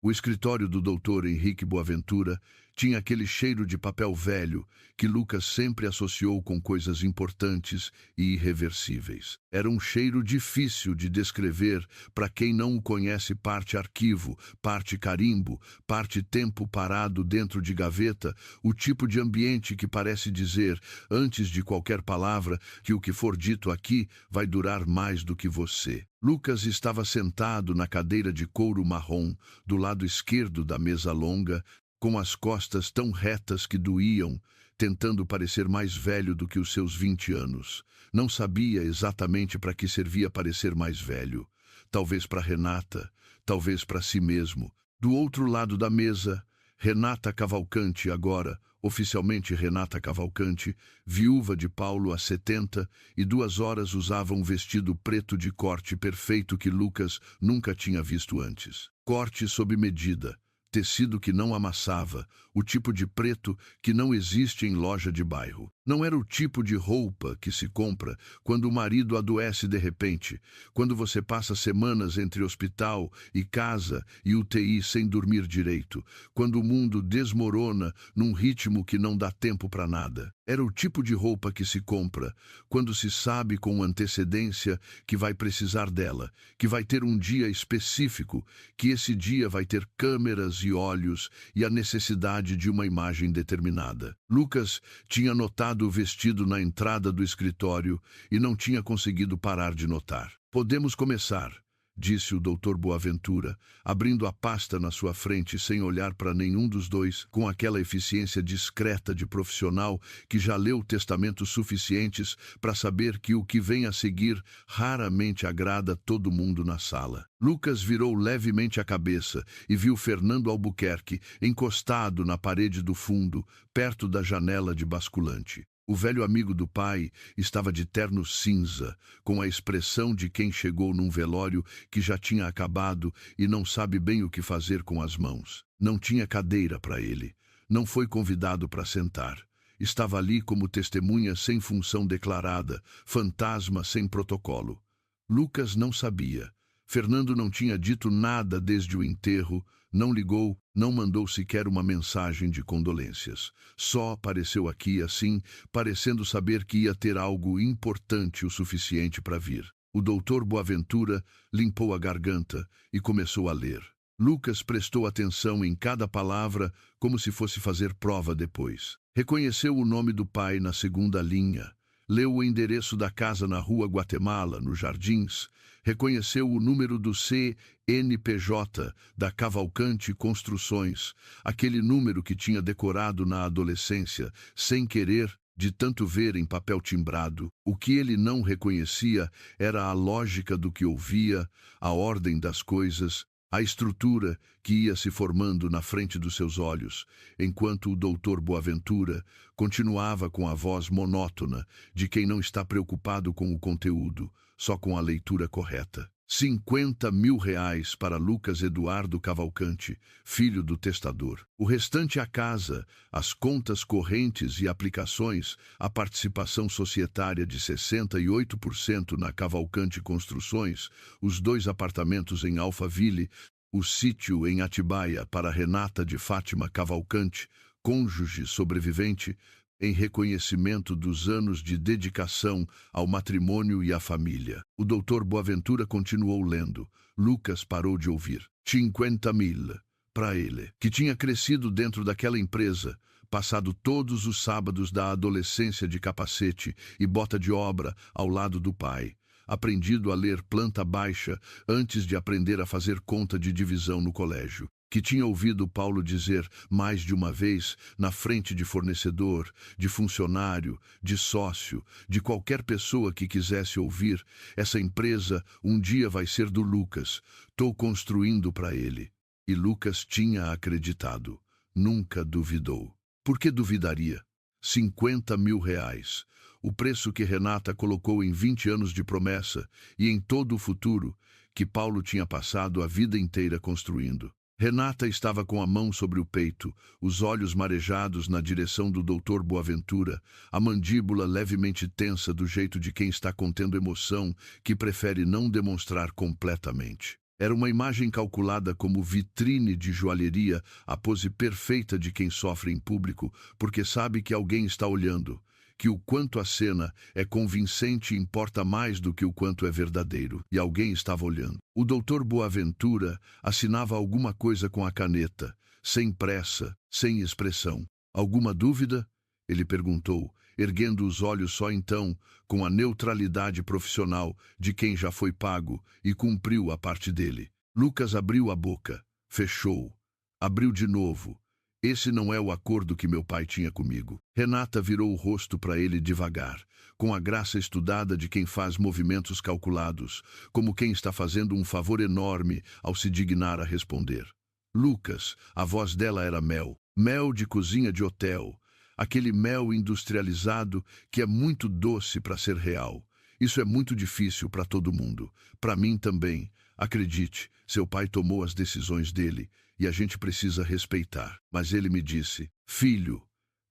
O escritório do doutor Henrique Boaventura tinha aquele cheiro de papel velho que Lucas sempre associou com coisas importantes e irreversíveis. Era um cheiro difícil de descrever para quem não o conhece, parte arquivo, parte carimbo, parte tempo parado dentro de gaveta, o tipo de ambiente que parece dizer, antes de qualquer palavra, que o que for dito aqui vai durar mais do que você. Lucas estava sentado na cadeira de couro marrom, do lado esquerdo da mesa longa, com as costas tão retas que doíam, tentando parecer mais velho do que os seus 20 anos. Não sabia exatamente para que servia parecer mais velho. Talvez para Renata, talvez para si mesmo. Do outro lado da mesa, Renata Cavalcante agora, oficialmente Renata Cavalcante, viúva de Paulo há 72 horas, usava um vestido preto de corte perfeito que Lucas nunca tinha visto antes. Corte sob medida, tecido que não amassava, o tipo de preto que não existe em loja de bairro. Não era o tipo de roupa que se compra quando o marido adoece de repente, quando você passa semanas entre hospital e casa e UTI sem dormir direito, quando o mundo desmorona num ritmo que não dá tempo para nada. Era o tipo de roupa que se compra quando se sabe com antecedência que vai precisar dela, que vai ter um dia específico, que esse dia vai ter câmeras e olhos e a necessidade de uma imagem determinada. Lucas tinha notado o vestido na entrada do escritório e não tinha conseguido parar de notar. "Podemos começar", disse o doutor Boaventura, abrindo a pasta na sua frente sem olhar para nenhum dos dois, com aquela eficiência discreta de profissional que já leu testamentos suficientes para saber que o que vem a seguir raramente agrada todo mundo na sala. Lucas virou levemente a cabeça e viu Fernando Albuquerque encostado na parede do fundo, perto da janela de basculante. O velho amigo do pai estava de terno cinza, com a expressão de quem chegou num velório que já tinha acabado e não sabe bem o que fazer com as mãos. Não tinha cadeira para ele. Não foi convidado para sentar. Estava ali como testemunha sem função declarada, fantasma sem protocolo. Lucas não sabia. Fernando não tinha dito nada desde o enterro, não ligou, não mandou sequer uma mensagem de condolências. Só apareceu aqui assim, parecendo saber que ia ter algo importante o suficiente para vir. O doutor Boaventura limpou a garganta e começou a ler. Lucas prestou atenção em cada palavra como se fosse fazer prova depois. Reconheceu o nome do pai na segunda linha. Leu o endereço da casa na Rua Guatemala, nos Jardins. Reconheceu o número do CNPJ da Cavalcante Construções, aquele número que tinha decorado na adolescência, sem querer, de tanto ver em papel timbrado. O que ele não reconhecia era a lógica do que ouvia, a ordem das coisas, a estrutura que ia se formando na frente dos seus olhos, enquanto o doutor Boaventura continuava com a voz monótona de quem não está preocupado com o conteúdo, só com a leitura correta. 50 mil reais para Lucas Eduardo Cavalcante, filho do testador. O restante a casa, as contas correntes e aplicações, a participação societária de 68% na Cavalcante Construções, os 2 apartamentos em Alphaville, o sítio em Atibaia para Renata de Fátima Cavalcante, cônjuge sobrevivente, em reconhecimento dos anos de dedicação ao matrimônio e à família. O doutor Boaventura continuou lendo. Lucas parou de ouvir. 50 mil, para ele, que tinha crescido dentro daquela empresa, passado todos os sábados da adolescência de capacete e bota de obra ao lado do pai, aprendido a ler planta baixa antes de aprender a fazer conta de divisão no colégio, que tinha ouvido Paulo dizer mais de uma vez, na frente de fornecedor, de funcionário, de sócio, de qualquer pessoa que quisesse ouvir: essa empresa um dia vai ser do Lucas, estou construindo para ele. E Lucas tinha acreditado, nunca duvidou. Por que duvidaria? 50 mil reais, o preço que Renata colocou em 20 anos de promessa e em todo o futuro que Paulo tinha passado a vida inteira construindo. Renata estava com a mão sobre o peito, os olhos marejados na direção do doutor Boaventura, a mandíbula levemente tensa do jeito de quem está contendo emoção que prefere não demonstrar completamente. Era uma imagem calculada como vitrine de joalheria, a pose perfeita de quem sofre em público, porque sabe que alguém está olhando, que o quanto a cena é convincente importa mais do que o quanto é verdadeiro, e alguém estava olhando. O doutor Boaventura assinava alguma coisa com a caneta, sem pressa, sem expressão. Alguma dúvida? Ele perguntou, erguendo os olhos só então, com a neutralidade profissional de quem já foi pago e cumpriu a parte dele. Lucas abriu a boca, fechou, abriu de novo. Esse não é o acordo que meu pai tinha comigo. Renata virou o rosto para ele devagar, com a graça estudada de quem faz movimentos calculados, como quem está fazendo um favor enorme ao se dignar a responder. Lucas, a voz dela era mel, mel de cozinha de hotel, aquele mel industrializado que é muito doce para ser real. Isso é muito difícil para todo mundo. Para mim também. Acredite, seu pai tomou as decisões dele e a gente precisa respeitar. Mas ele me disse, filho.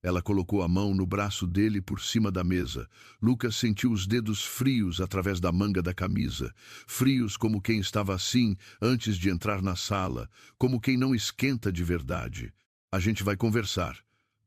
Ela colocou a mão no braço dele por cima da mesa. Lucas sentiu os dedos frios através da manga da camisa. Frios como quem estava assim antes de entrar na sala, como quem não esquenta de verdade. A gente vai conversar.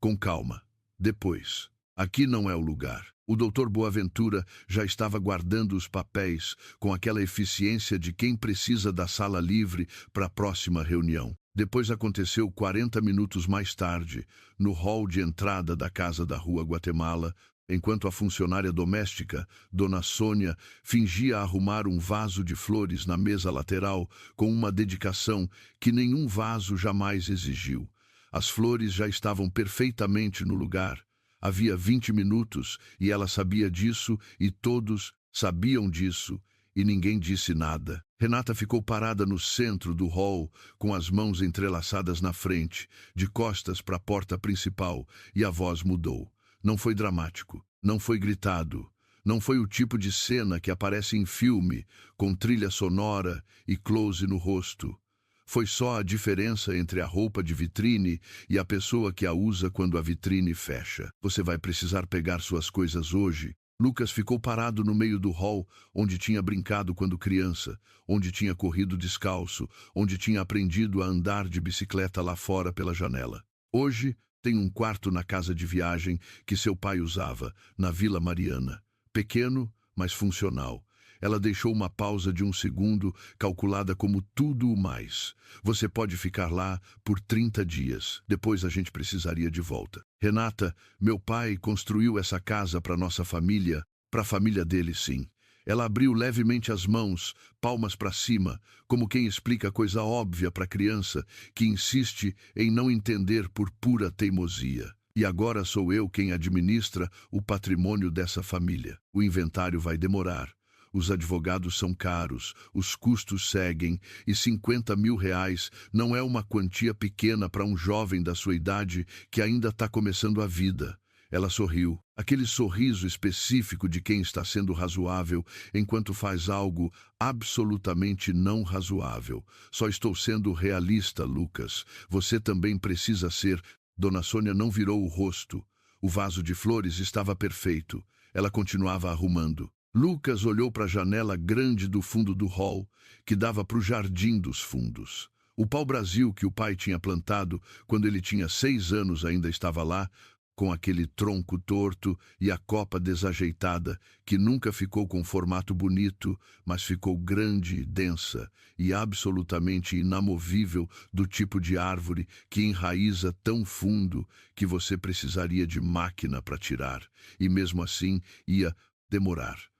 Com calma. Depois. Aqui não é o lugar. O doutor Boaventura já estava guardando os papéis com aquela eficiência de quem precisa da sala livre para a próxima reunião. Depois aconteceu 40 minutos mais tarde, no hall de entrada da casa da Rua Guatemala, enquanto a funcionária doméstica, Dona Sônia, fingia arrumar um vaso de flores na mesa lateral com uma dedicação que nenhum vaso jamais exigiu. As flores já estavam perfeitamente no lugar. Havia 20 minutos e ela sabia disso e todos sabiam disso e ninguém disse nada. Renata ficou parada no centro do hall, com as mãos entrelaçadas na frente, de costas para a porta principal, e a voz mudou. Não foi dramático, não foi gritado, não foi o tipo de cena que aparece em filme, com trilha sonora e close no rosto. Foi só a diferença entre a roupa de vitrine e a pessoa que a usa quando a vitrine fecha. Você vai precisar pegar suas coisas hoje. Lucas ficou parado no meio do hall, onde tinha brincado quando criança, onde tinha corrido descalço, onde tinha aprendido a andar de bicicleta lá fora pela janela. Hoje tem um quarto na casa de viagem que seu pai usava, na Vila Mariana. Pequeno, mas funcional. Ela deixou uma pausa de 1 segundo, calculada como tudo o mais. Você pode ficar lá por 30 dias. Depois a gente precisaria de volta. Renata, meu pai construiu essa casa para nossa família, para a família dele, sim. Ela abriu levemente as mãos, palmas para cima, como quem explica coisa óbvia para a criança que insiste em não entender por pura teimosia. E agora sou eu quem administra o patrimônio dessa família. O inventário vai demorar. Os advogados são caros, os custos seguem, e 50 mil reais não é uma quantia pequena para um jovem da sua idade que ainda está começando a vida. Ela sorriu, aquele sorriso específico de quem está sendo razoável enquanto faz algo absolutamente não razoável. Só estou sendo realista, Lucas. Você também precisa ser. Dona Sônia não virou o rosto. O vaso de flores estava perfeito. Ela continuava arrumando. Lucas olhou para a janela grande do fundo do hall, que dava para o jardim dos fundos. O pau-brasil que o pai tinha plantado quando ele tinha 6 anos ainda estava lá, com aquele tronco torto e a copa desajeitada, que nunca ficou com formato bonito, mas ficou grande e densa e absolutamente inamovível, do tipo de árvore que enraiza tão fundo que você precisaria de máquina para tirar, e mesmo assim ia demorar.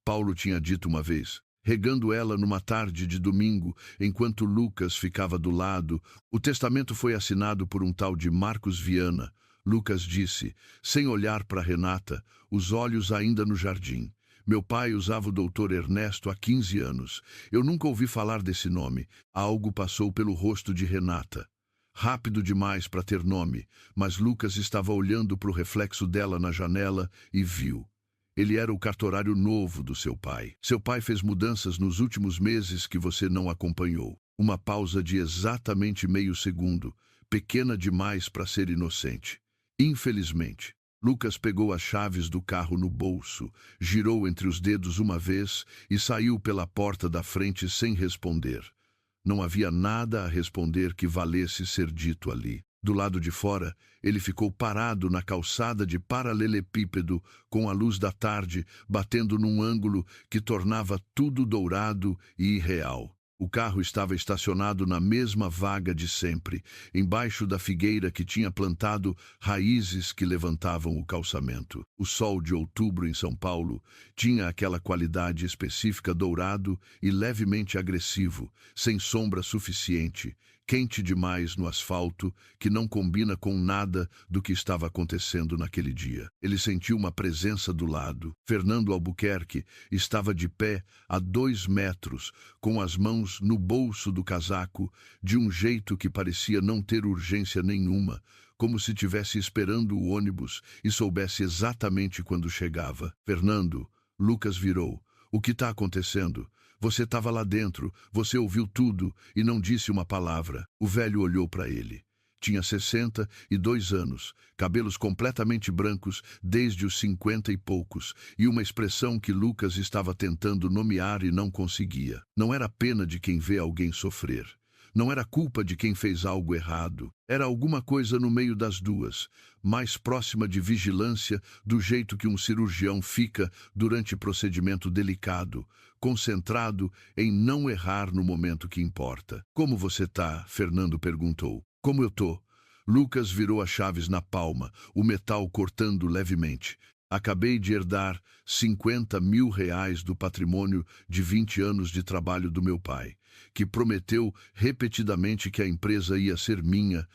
Paulo tinha dito uma vez, regando ela numa tarde de domingo, enquanto Lucas ficava do lado. O testamento foi assinado por um tal de Marcos Viana. Lucas disse, sem olhar para Renata, os olhos ainda no jardim. Meu pai usava o doutor Ernesto há 15 anos. Eu nunca ouvi falar desse nome. Algo passou pelo rosto de Renata. Rápido demais para ter nome, mas Lucas estava olhando para o reflexo dela na janela e viu. Ele era o cartorário novo do seu pai. Seu pai fez mudanças nos últimos meses que você não acompanhou. Uma pausa de exatamente meio segundo, pequena demais para ser inocente. Infelizmente, Lucas pegou as chaves do carro no bolso, girou entre os dedos uma vez e saiu pela porta da frente sem responder. Não havia nada a responder que valesse ser dito ali. Do lado de fora, ele ficou parado na calçada de paralelepípedo, com a luz da tarde batendo num ângulo que tornava tudo dourado e irreal. O carro estava estacionado na mesma vaga de sempre, embaixo da figueira que tinha plantado raízes que levantavam o calçamento. O sol de outubro em São Paulo tinha aquela qualidade específica dourado e levemente agressivo, sem sombra suficiente, quente demais no asfalto, que não combina com nada do que estava acontecendo naquele dia. Ele sentiu uma presença do lado. Fernando Albuquerque estava de pé a 2 metros, com as mãos no bolso do casaco, de um jeito que parecia não ter urgência nenhuma, como se estivesse esperando o ônibus e soubesse exatamente quando chegava. Fernando, Lucas virou. O que está acontecendo? Você estava lá dentro, você ouviu tudo e não disse uma palavra. O velho olhou para ele. Tinha 62 anos, cabelos completamente brancos desde os 50 e poucos, e uma expressão que Lucas estava tentando nomear e não conseguia. Não era pena de quem vê alguém sofrer. Não era culpa de quem fez algo errado. Era alguma coisa no meio das duas, mais próxima de vigilância, do jeito que um cirurgião fica durante procedimento delicado, concentrado em não errar no momento que importa. "Como você tá?", Fernando perguntou. "Como eu tô?" Lucas virou as chaves na palma, o metal cortando levemente. "Acabei de herdar 50 mil reais do patrimônio de 20 anos de trabalho do meu pai, que prometeu repetidamente que a empresa ia ser minha,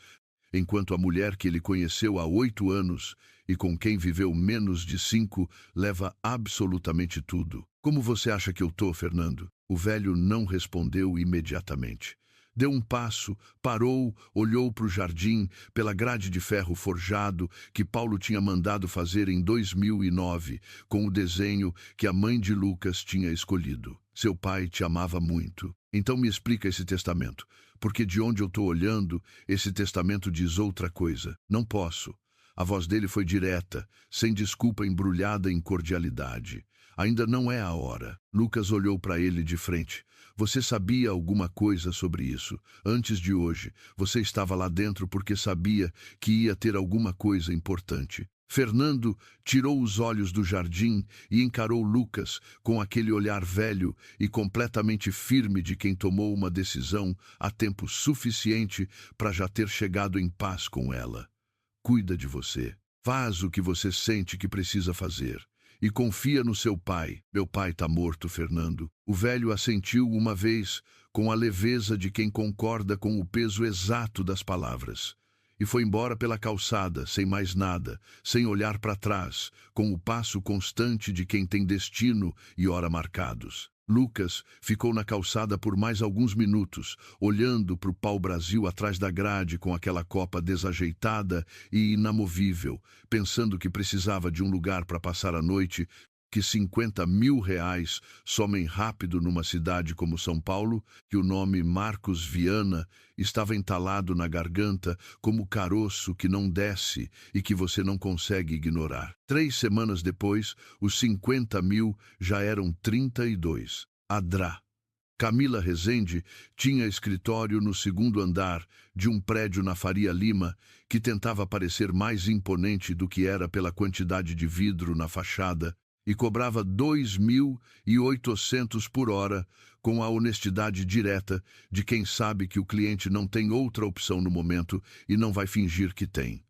enquanto a mulher que ele conheceu há 8 anos e com quem viveu menos de 5 leva absolutamente tudo. Como você acha que eu tô, Fernando?" O velho não respondeu imediatamente. Deu um passo, parou, olhou para o jardim, pela grade de ferro forjado que Paulo tinha mandado fazer em 2009, com o desenho que a mãe de Lucas tinha escolhido. "Seu pai te amava muito. Então me explica esse testamento, porque de onde eu estou olhando, esse testamento diz outra coisa." "Não posso." A voz dele foi direta, sem desculpa, embrulhada em cordialidade. "Ainda não é a hora." Lucas olhou para ele de frente. "Você sabia alguma coisa sobre isso? Antes de hoje, você estava lá dentro porque sabia que ia ter alguma coisa importante." Fernando tirou os olhos do jardim e encarou Lucas com aquele olhar velho e completamente firme de quem tomou uma decisão há tempo suficiente para já ter chegado em paz com ela. "Cuida de você. Faz o que você sente que precisa fazer. E confia no seu pai." "Meu pai está morto, Fernando." O velho assentiu uma vez, com a leveza de quem concorda com o peso exato das palavras. E foi embora pela calçada, sem mais nada, sem olhar para trás, com o passo constante de quem tem destino e hora marcados. Lucas ficou na calçada por mais alguns minutos, olhando para o pau-brasil atrás da grade com aquela copa desajeitada e inamovível, pensando que precisava de um lugar para passar a noite, que 50 mil reais somem rápido numa cidade como São Paulo, que o nome Marcos Viana estava entalado na garganta como caroço que não desce e que você não consegue ignorar. 3 semanas depois, os 50 mil já eram 32. Adrá. Camila Rezende tinha escritório no 2º andar de um prédio na Faria Lima que tentava parecer mais imponente do que era pela quantidade de vidro na fachada, e cobrava 2.800 por hora, com a honestidade direta de quem sabe que o cliente não tem outra opção no momento e não vai fingir que tem.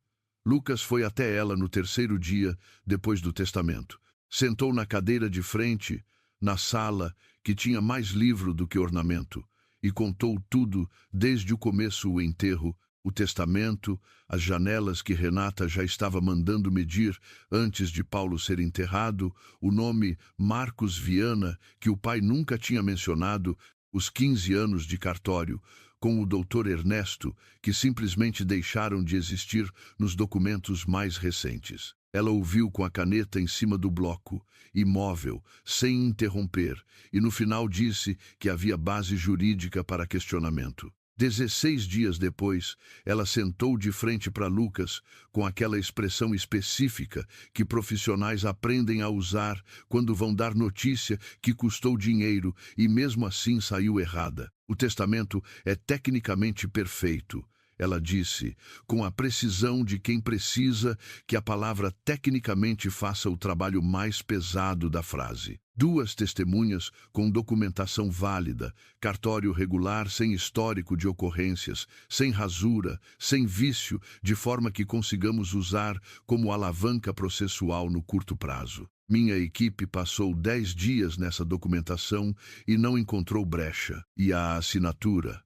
Lucas foi até ela no 3º dia, depois do testamento. Sentou na cadeira de frente, na sala, que tinha mais livro do que ornamento, e contou tudo, desde o começo, o enterro, o testamento, as janelas que Renata já estava mandando medir antes de Paulo ser enterrado, o nome Marcos Viana, que o pai nunca tinha mencionado, os 15 anos de cartório, com o doutor Ernesto, que simplesmente deixaram de existir nos documentos mais recentes. Ela ouviu com a caneta em cima do bloco, imóvel, sem interromper, e no final disse que havia base jurídica para questionamento. 16 dias depois, ela sentou de frente para Lucas, com aquela expressão específica que profissionais aprendem a usar quando vão dar notícia que custou dinheiro e mesmo assim saiu errada. O testamento é tecnicamente perfeito. Ela disse, com a precisão de quem precisa que a palavra tecnicamente faça o trabalho mais pesado da frase. 2 testemunhas com documentação válida, cartório regular sem histórico de ocorrências, sem rasura, sem vício, de forma que consigamos usar como alavanca processual no curto prazo. Minha equipe passou 10 dias nessa documentação e não encontrou brecha. E a assinatura?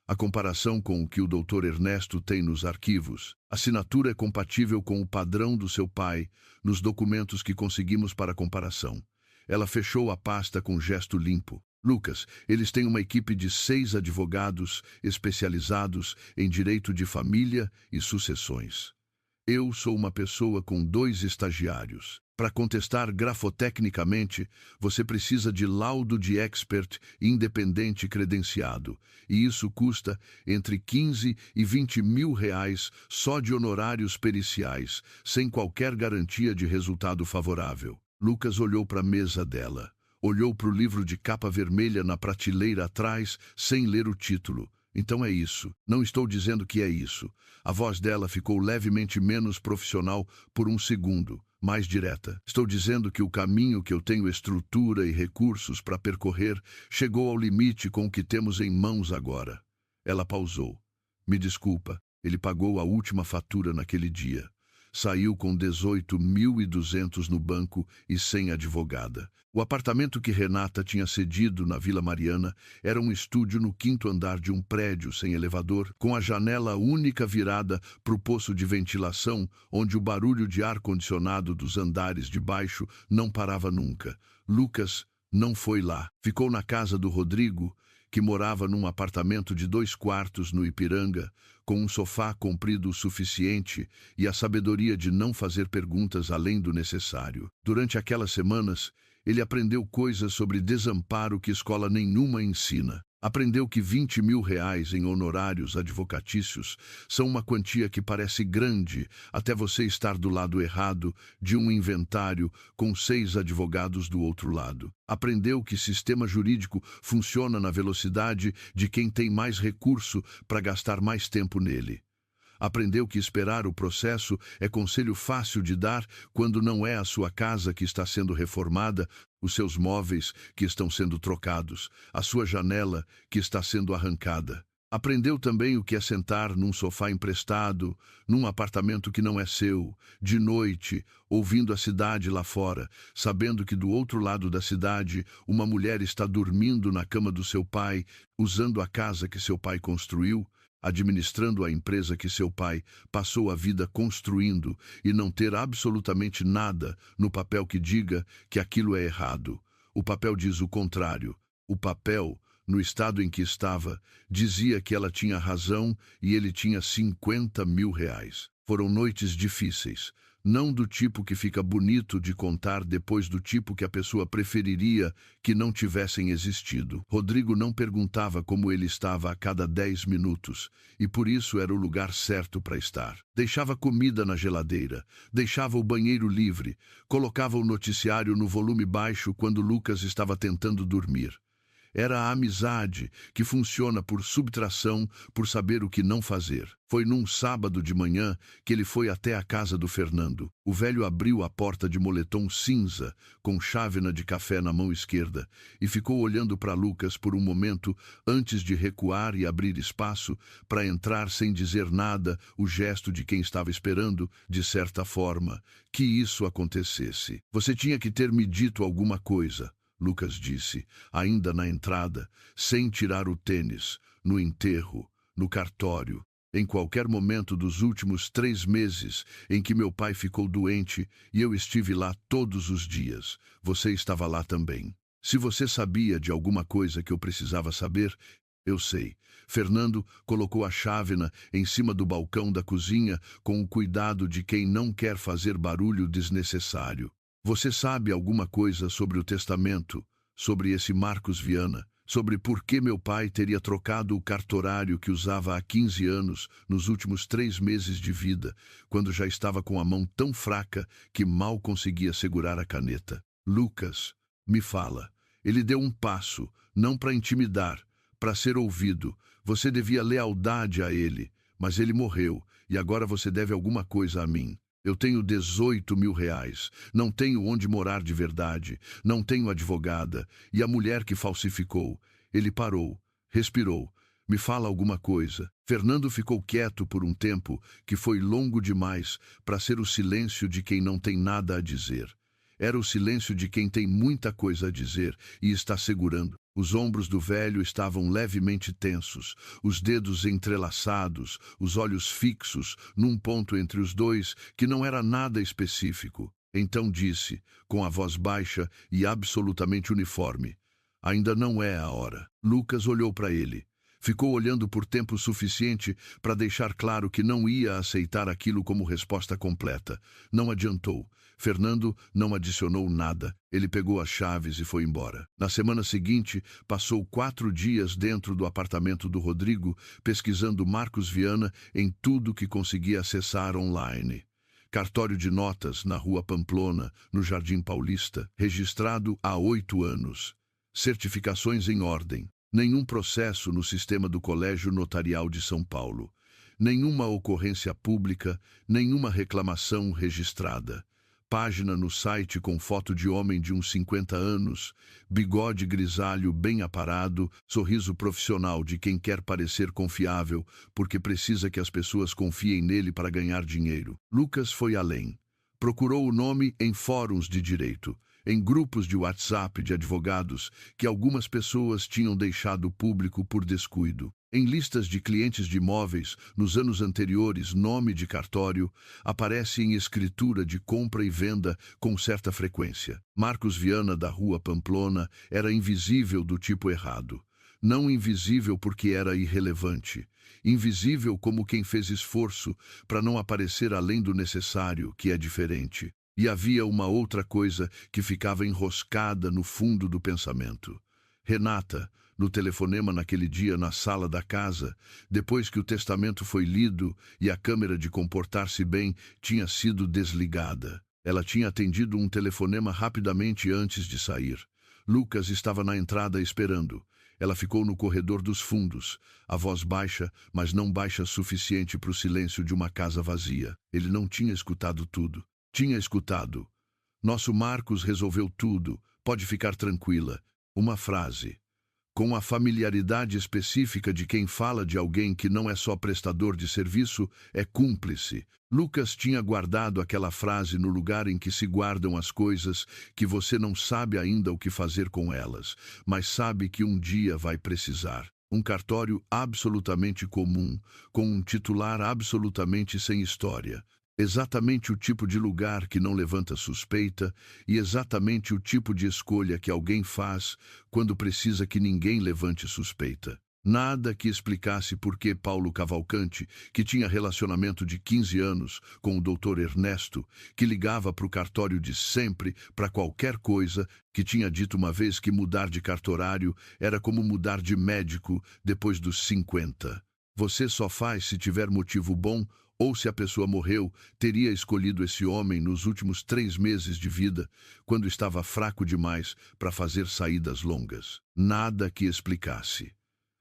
A comparação com o que o Dr. Ernesto tem nos arquivos. A assinatura é compatível com o padrão do seu pai nos documentos que conseguimos para comparação. Ela fechou a pasta com gesto limpo. Lucas, eles têm uma equipe de 6 advogados especializados em direito de família e sucessões. Eu sou uma pessoa com 2 estagiários. Para contestar grafotecnicamente, você precisa de laudo de expert independente credenciado, e isso custa entre 15 e 20 mil reais só de honorários periciais, sem qualquer garantia de resultado favorável. Lucas olhou para a mesa dela, olhou para o livro de capa vermelha na prateleira atrás, sem ler o título. Então é isso. Não estou dizendo que é isso. A voz dela ficou levemente menos profissional por um segundo, mais direta. Estou dizendo que o caminho que eu tenho estrutura e recursos para percorrer chegou ao limite com o que temos em mãos agora. Ela pausou. Me desculpa, ele pagou a última fatura naquele dia. Saiu com 18.200 no banco e sem advogada. O apartamento que Renata tinha cedido na Vila Mariana era um estúdio no 5º andar de um prédio sem elevador, com a janela única virada para o poço de ventilação, onde o barulho de ar-condicionado dos andares de baixo não parava nunca. Lucas não foi lá. Ficou na casa do Rodrigo, que morava num apartamento de 2 quartos no Ipiranga, com um sofá comprido o suficiente e a sabedoria de não fazer perguntas além do necessário. Durante aquelas semanas, ele aprendeu coisas sobre desamparo que escola nenhuma ensina. Aprendeu que 20 mil reais em honorários advocatícios são uma quantia que parece grande até você estar do lado errado de um inventário com 6 advogados do outro lado. Aprendeu que sistema jurídico funciona na velocidade de quem tem mais recurso para gastar mais tempo nele. Aprendeu que esperar o processo é conselho fácil de dar quando não é a sua casa que está sendo reformada, os seus móveis que estão sendo trocados, a sua janela que está sendo arrancada. Aprendeu também o que é sentar num sofá emprestado, num apartamento que não é seu, de noite, ouvindo a cidade lá fora, sabendo que do outro lado da cidade uma mulher está dormindo na cama do seu pai, usando a casa que seu pai construiu, administrando a empresa que seu pai passou a vida construindo e não ter absolutamente nada no papel que diga que aquilo é errado. O papel diz o contrário. O papel, no estado em que estava, dizia que ela tinha razão e ele tinha 50 mil reais. Foram noites difíceis. Não do tipo que fica bonito de contar, depois do tipo que a pessoa preferiria que não tivessem existido. Rodrigo não perguntava como ele estava a cada 10 minutos, e por isso era o lugar certo para estar. Deixava comida na geladeira, deixava o banheiro livre, colocava o noticiário no volume baixo quando Lucas estava tentando dormir. Era a amizade que funciona por subtração, por saber o que não fazer. Foi num sábado de manhã que ele foi até a casa do Fernando. O velho abriu a porta de moletom cinza, com chávena de café na mão esquerda, e ficou olhando para Lucas por um momento antes de recuar e abrir espaço para entrar sem dizer nada, o gesto de quem estava esperando, de certa forma, que isso acontecesse. Você tinha que ter me dito alguma coisa, Lucas disse, ainda na entrada, sem tirar o tênis, no enterro, no cartório, em qualquer momento dos últimos 3 meses em que meu pai ficou doente e eu estive lá todos os dias. Você estava lá também. Se você sabia de alguma coisa que eu precisava saber, eu sei. Fernando colocou a chávena em cima do balcão da cozinha com o cuidado de quem não quer fazer barulho desnecessário. Você sabe alguma coisa sobre o testamento, sobre esse Marcos Viana? sobre por que meu pai teria trocado o cartorário que usava há 15 anos nos últimos 3 meses de vida, quando já estava com a mão tão fraca que mal conseguia segurar a caneta. Lucas, me fala. Ele deu um passo, não para intimidar, para ser ouvido. Você devia lealdade a ele, mas ele morreu, e agora você deve alguma coisa a mim. Eu tenho 18 mil reais, não tenho onde morar de verdade, não tenho advogada, e a mulher que falsificou. Ele parou, respirou. Me fala alguma coisa. Fernando ficou quieto por um tempo que foi longo demais para ser o silêncio de quem não tem nada a dizer. Era o silêncio de quem tem muita coisa a dizer e está segurando. Os ombros do velho estavam levemente tensos, os dedos entrelaçados, os olhos fixos, num ponto entre os dois que não era nada específico. Então disse, com a voz baixa e absolutamente uniforme: ainda não é a hora. Lucas olhou para ele. Ficou olhando por tempo suficiente para deixar claro que não ia aceitar aquilo como resposta completa. Não adiantou. Fernando não adicionou nada. Ele pegou as chaves e foi embora. Na semana seguinte, passou 4 dias dentro do apartamento do Rodrigo, pesquisando Marcos Viana em tudo que conseguia acessar online. Cartório de notas na Rua Pamplona, no Jardim Paulista, registrado há 8 anos. Certificações em ordem. Nenhum processo no sistema do Colégio Notarial de São Paulo. Nenhuma ocorrência pública, nenhuma reclamação registrada. Página no site com foto de homem de uns 50 anos, bigode grisalho bem aparado, sorriso profissional de quem quer parecer confiável, porque precisa que as pessoas confiem nele para ganhar dinheiro. Lucas foi além. Procurou o nome em fóruns de direito, em grupos de WhatsApp de advogados que algumas pessoas tinham deixado público por descuido. Em listas de clientes de imóveis, nos anos anteriores, nome de cartório aparece em escritura de compra e venda com certa frequência. Marcos Viana da Rua Pamplona era invisível do tipo errado. Não invisível porque era irrelevante. Invisível como quem fez esforço para não aparecer além do necessário, que é diferente. E havia uma outra coisa que ficava enroscada no fundo do pensamento. Renata, no telefonema naquele dia na sala da casa, depois que o testamento foi lido e a câmera de comportar-se bem tinha sido desligada. Ela tinha atendido um telefonema rapidamente antes de sair. Lucas estava na entrada esperando. Ela ficou no corredor dos fundos, a voz baixa, mas não baixa suficiente para o silêncio de uma casa vazia. Ele não tinha escutado tudo. Tinha escutado. Nosso Marcos resolveu tudo, pode ficar tranquila. Uma frase. Com a familiaridade específica de quem fala de alguém que não é só prestador de serviço, é cúmplice. Lucas tinha guardado aquela frase no lugar em que se guardam as coisas que você não sabe ainda o que fazer com elas, mas sabe que um dia vai precisar. Um cartório absolutamente comum, com um titular absolutamente sem história. Exatamente o tipo de lugar que não levanta suspeita e exatamente o tipo de escolha que alguém faz quando precisa que ninguém levante suspeita. Nada que explicasse por que Paulo Cavalcante, que tinha relacionamento de 15 anos com o Dr. Ernesto, que ligava para o cartório de sempre para qualquer coisa, que tinha dito uma vez que mudar de cartorário era como mudar de médico depois dos 50. Você só faz se tiver motivo bom ou se a pessoa morreu, teria escolhido esse homem nos últimos 3 meses de vida, quando estava fraco demais para fazer saídas longas. Nada que explicasse.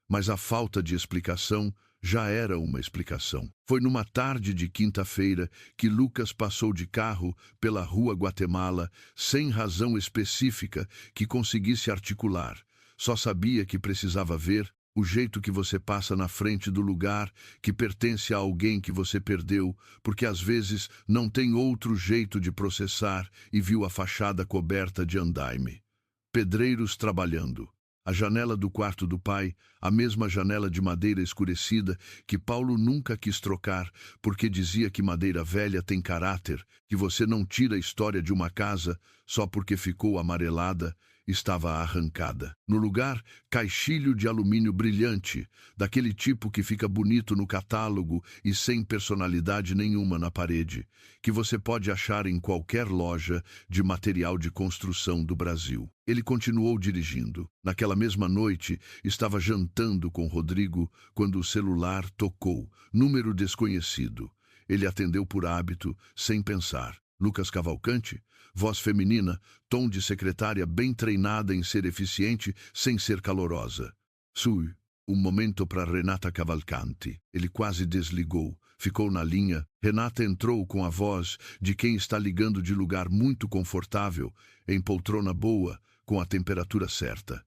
Mas a falta de explicação já era uma explicação. Foi numa tarde de quinta-feira que Lucas passou de carro pela Rua Guatemala, sem razão específica que conseguisse articular. Só sabia que precisava ver o jeito que você passa na frente do lugar que pertence a alguém que você perdeu, porque às vezes não tem outro jeito de processar, e viu a fachada coberta de andaime. Pedreiros trabalhando. A janela do quarto do pai, a mesma janela de madeira escurecida que Paulo nunca quis trocar, porque dizia que madeira velha tem caráter, que você não tira a história de uma casa só porque ficou amarelada, estava arrancada. No lugar, caixilho de alumínio brilhante, daquele tipo que fica bonito no catálogo e sem personalidade nenhuma na parede, que você pode achar em qualquer loja de material de construção do Brasil. Ele continuou dirigindo. Naquela mesma noite, estava jantando com Rodrigo quando o celular tocou. Número desconhecido. Ele atendeu por hábito, sem pensar. Lucas Cavalcante? Voz feminina, tom de secretária bem treinada em ser eficiente sem ser calorosa. Sui, um momento para Renata Cavalcanti. Ele quase desligou. Ficou na linha. Renata entrou com a voz de quem está ligando de lugar muito confortável, em poltrona boa, com a temperatura certa.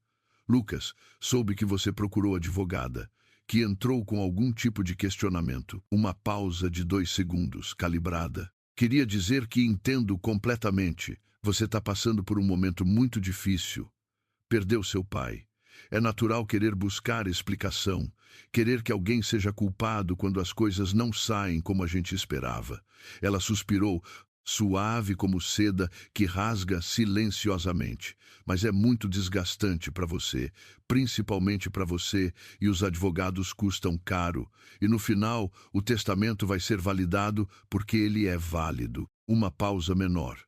Lucas, soube que você procurou advogada, que entrou com algum tipo de questionamento. Uma pausa de 2 segundos, calibrada. Queria dizer que entendo completamente. Você está passando por um momento muito difícil. Perdeu seu pai. É natural querer buscar explicação, querer que alguém seja culpado quando as coisas não saem como a gente esperava. Ela suspirou, suave como seda que rasga silenciosamente. Mas é muito desgastante para você, principalmente para você, e os advogados custam caro. E no final, o testamento vai ser validado porque ele é válido. Uma pausa menor.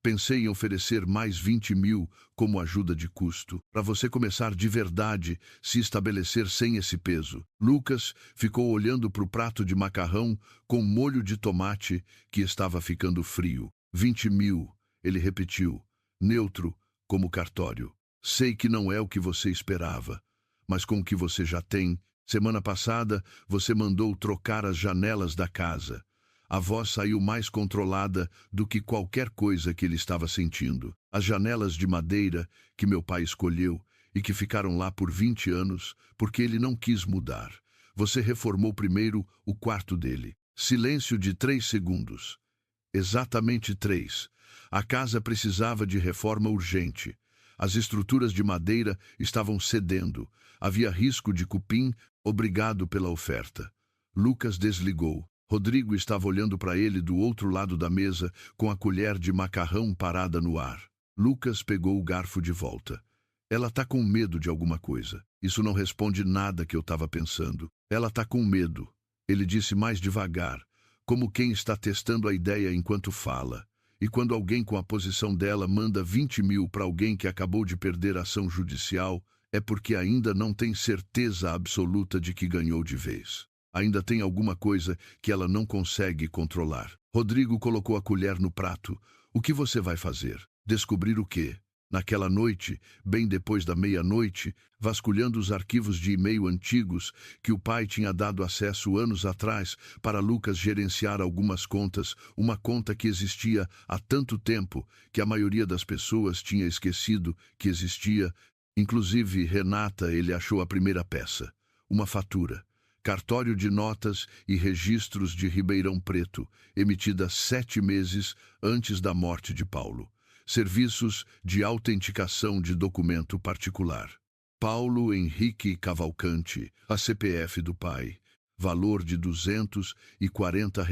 Pensei em oferecer mais 20 mil como ajuda de custo, para você começar de verdade, se estabelecer sem esse peso. Lucas ficou olhando para o prato de macarrão com molho de tomate que estava ficando frio. 20 mil, ele repetiu, neutro como cartório. Sei que não é o que você esperava, mas com o que você já tem, semana passada você mandou trocar as janelas da casa. A voz saiu mais controlada do que qualquer coisa que ele estava sentindo. As janelas de madeira que meu pai escolheu e que ficaram lá por 20 anos, porque ele não quis mudar. Você reformou primeiro o quarto dele. Silêncio de 3 segundos. Exatamente 3. A casa precisava de reforma urgente. As estruturas de madeira estavam cedendo. Havia risco de cupim. Obrigado pela oferta. Lucas desligou. Rodrigo estava olhando para ele do outro lado da mesa, com a colher de macarrão parada no ar. Lucas pegou o garfo de volta. Ela tá com medo de alguma coisa. Isso não responde nada que eu estava pensando. Ela tá com medo. Ele disse mais devagar, como quem está testando a ideia enquanto fala. E quando alguém com a posição dela manda 20 mil para alguém que acabou de perder a ação judicial, é porque ainda não tem certeza absoluta de que ganhou de vez. Ainda tem alguma coisa que ela não consegue controlar. Rodrigo colocou a colher no prato. O que você vai fazer? Descobrir o quê? Naquela noite, bem depois da meia-noite, vasculhando os arquivos de e-mail antigos que o pai tinha dado acesso anos atrás para Lucas gerenciar algumas contas, uma conta que existia há tanto tempo que a maioria das pessoas tinha esquecido que existia. Inclusive, Renata, ele achou a primeira peça. Uma fatura. Cartório de Notas e Registros de Ribeirão Preto, emitida 7 meses antes da morte de Paulo. Serviços de autenticação de documento particular. Paulo Henrique Cavalcante, a CPF do pai. Valor de R$ 240.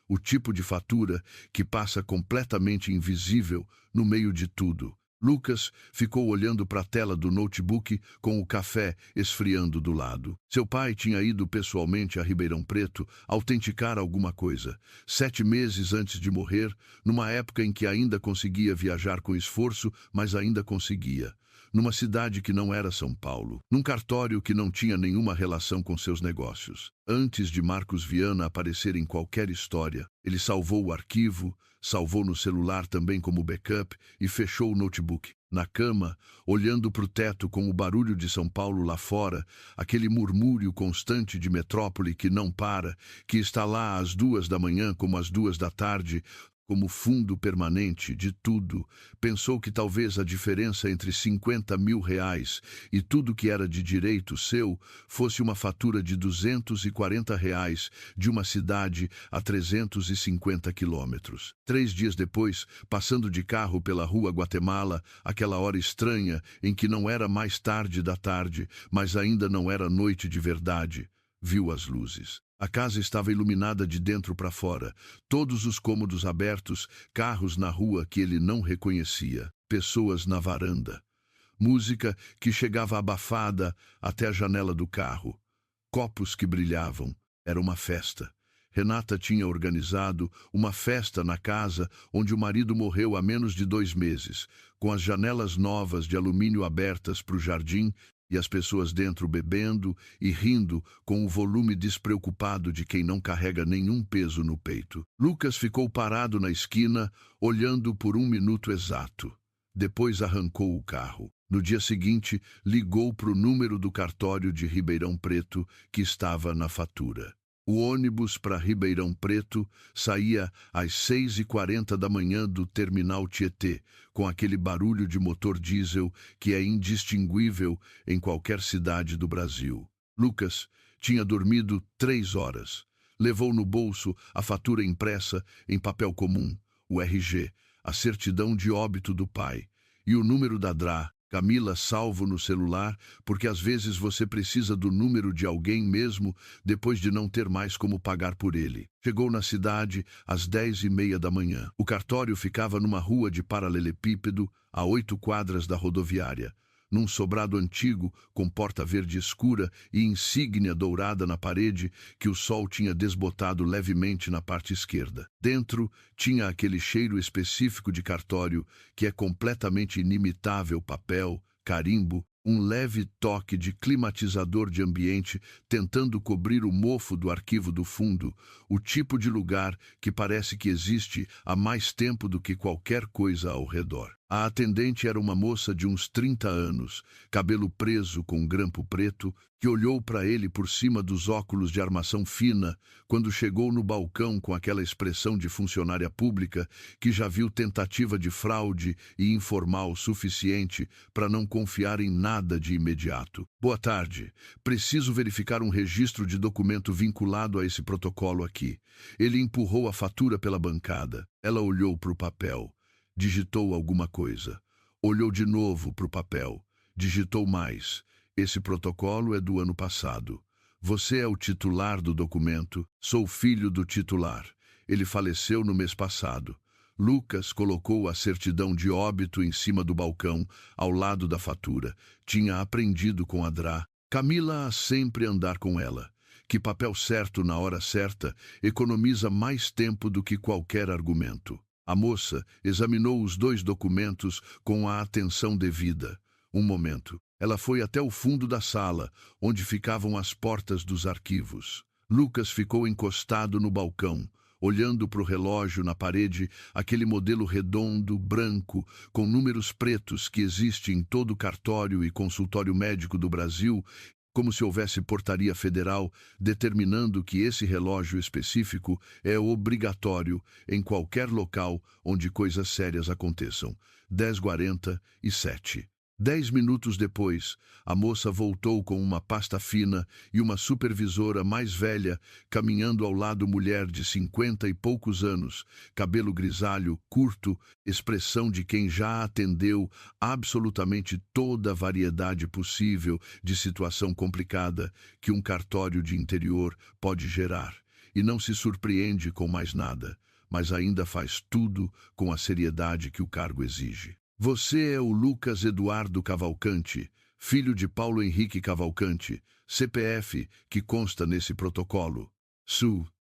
O tipo de fatura que passa completamente invisível no meio de tudo. Lucas ficou olhando para a tela do notebook com o café esfriando do lado. Seu pai tinha ido pessoalmente a Ribeirão Preto autenticar alguma coisa, 7 meses antes de morrer, numa época em que ainda conseguia viajar com esforço, mas ainda conseguia. Numa cidade que não era São Paulo, num cartório que não tinha nenhuma relação com seus negócios. Antes de Marcos Viana aparecer em qualquer história, ele salvou o arquivo, salvou no celular também como backup e fechou o notebook. Na cama, olhando para o teto com o barulho de São Paulo lá fora, aquele murmúrio constante de metrópole que não para, que está lá às 2 da manhã como às 2 da tarde, como fundo permanente de tudo, pensou que talvez a diferença entre R$ 50 mil e tudo que era de direito seu fosse uma fatura de R$ 240 de uma cidade a 350 quilômetros. 3 dias depois, passando de carro pela rua Guatemala, aquela hora estranha em que não era mais tarde da tarde, mas ainda não era noite de verdade, viu as luzes. A casa estava iluminada de dentro para fora, todos os cômodos abertos, carros na rua que ele não reconhecia, pessoas na varanda. Música que chegava abafada até a janela do carro. Copos que brilhavam. Era uma festa. Renata tinha organizado uma festa na casa onde o marido morreu há menos de 2 meses, com as janelas novas de alumínio abertas para o jardim e as pessoas dentro bebendo e rindo com o volume despreocupado de quem não carrega nenhum peso no peito. Lucas ficou parado na esquina, olhando por 1 minuto exato. Depois arrancou o carro. No dia seguinte, ligou para o número do cartório de Ribeirão Preto, que estava na fatura. O ônibus para Ribeirão Preto saía às 6h40 da manhã do terminal Tietê, com aquele barulho de motor diesel que é indistinguível em qualquer cidade do Brasil. Lucas tinha dormido 3 horas. Levou no bolso a fatura impressa em papel comum, o RG, a certidão de óbito do pai, e o número da DRA, Camila, salvo no celular, porque às vezes você precisa do número de alguém mesmo depois de não ter mais como pagar por ele. Chegou na cidade às 10h30 da manhã. O cartório ficava numa rua de paralelepípedo, a 8 quadras da rodoviária, num sobrado antigo com porta verde escura e insígnia dourada na parede que o sol tinha desbotado levemente na parte esquerda. Dentro tinha aquele cheiro específico de cartório que é completamente inimitável: papel, carimbo, um leve toque de climatizador de ambiente tentando cobrir o mofo do arquivo do fundo, o tipo de lugar que parece que existe há mais tempo do que qualquer coisa ao redor. A atendente era uma moça de uns 30 anos, cabelo preso com grampo preto, que olhou para ele por cima dos óculos de armação fina quando chegou no balcão com aquela expressão de funcionária pública que já viu tentativa de fraude e informal suficiente para não confiar em nada de imediato. Boa tarde. Preciso verificar um registro de documento vinculado a esse protocolo aqui. Ele empurrou a fatura pela bancada. Ela olhou para o papel. Digitou alguma coisa. Olhou de novo para o papel. Digitou mais. Esse protocolo é do ano passado. Você é o titular do documento. Sou filho do titular. Ele faleceu no mês passado. Lucas colocou a certidão de óbito em cima do balcão, ao lado da fatura. Tinha aprendido com a DRA. Camila a sempre andar com ela. Que papel certo na hora certa economiza mais tempo do que qualquer argumento. A moça examinou os 2 documentos com a atenção devida. Um momento. Ela foi até o fundo da sala, onde ficavam as portas dos arquivos. Lucas ficou encostado no balcão, olhando para o relógio na parede, aquele modelo redondo, branco, com números pretos que existe em todo cartório e consultório médico do Brasil, como se houvesse portaria federal determinando que esse relógio específico é obrigatório em qualquer local onde coisas sérias aconteçam. 10h47. 10 minutos depois, a moça voltou com uma pasta fina e uma supervisora mais velha caminhando ao lado, mulher de 50 e poucos anos, cabelo grisalho, curto, expressão de quem já atendeu absolutamente toda a variedade possível de situação complicada que um cartório de interior pode gerar, e não se surpreende com mais nada, mas ainda faz tudo com a seriedade que o cargo exige. Você é o Lucas Eduardo Cavalcante, filho de Paulo Henrique Cavalcante, CPF, que consta nesse protocolo.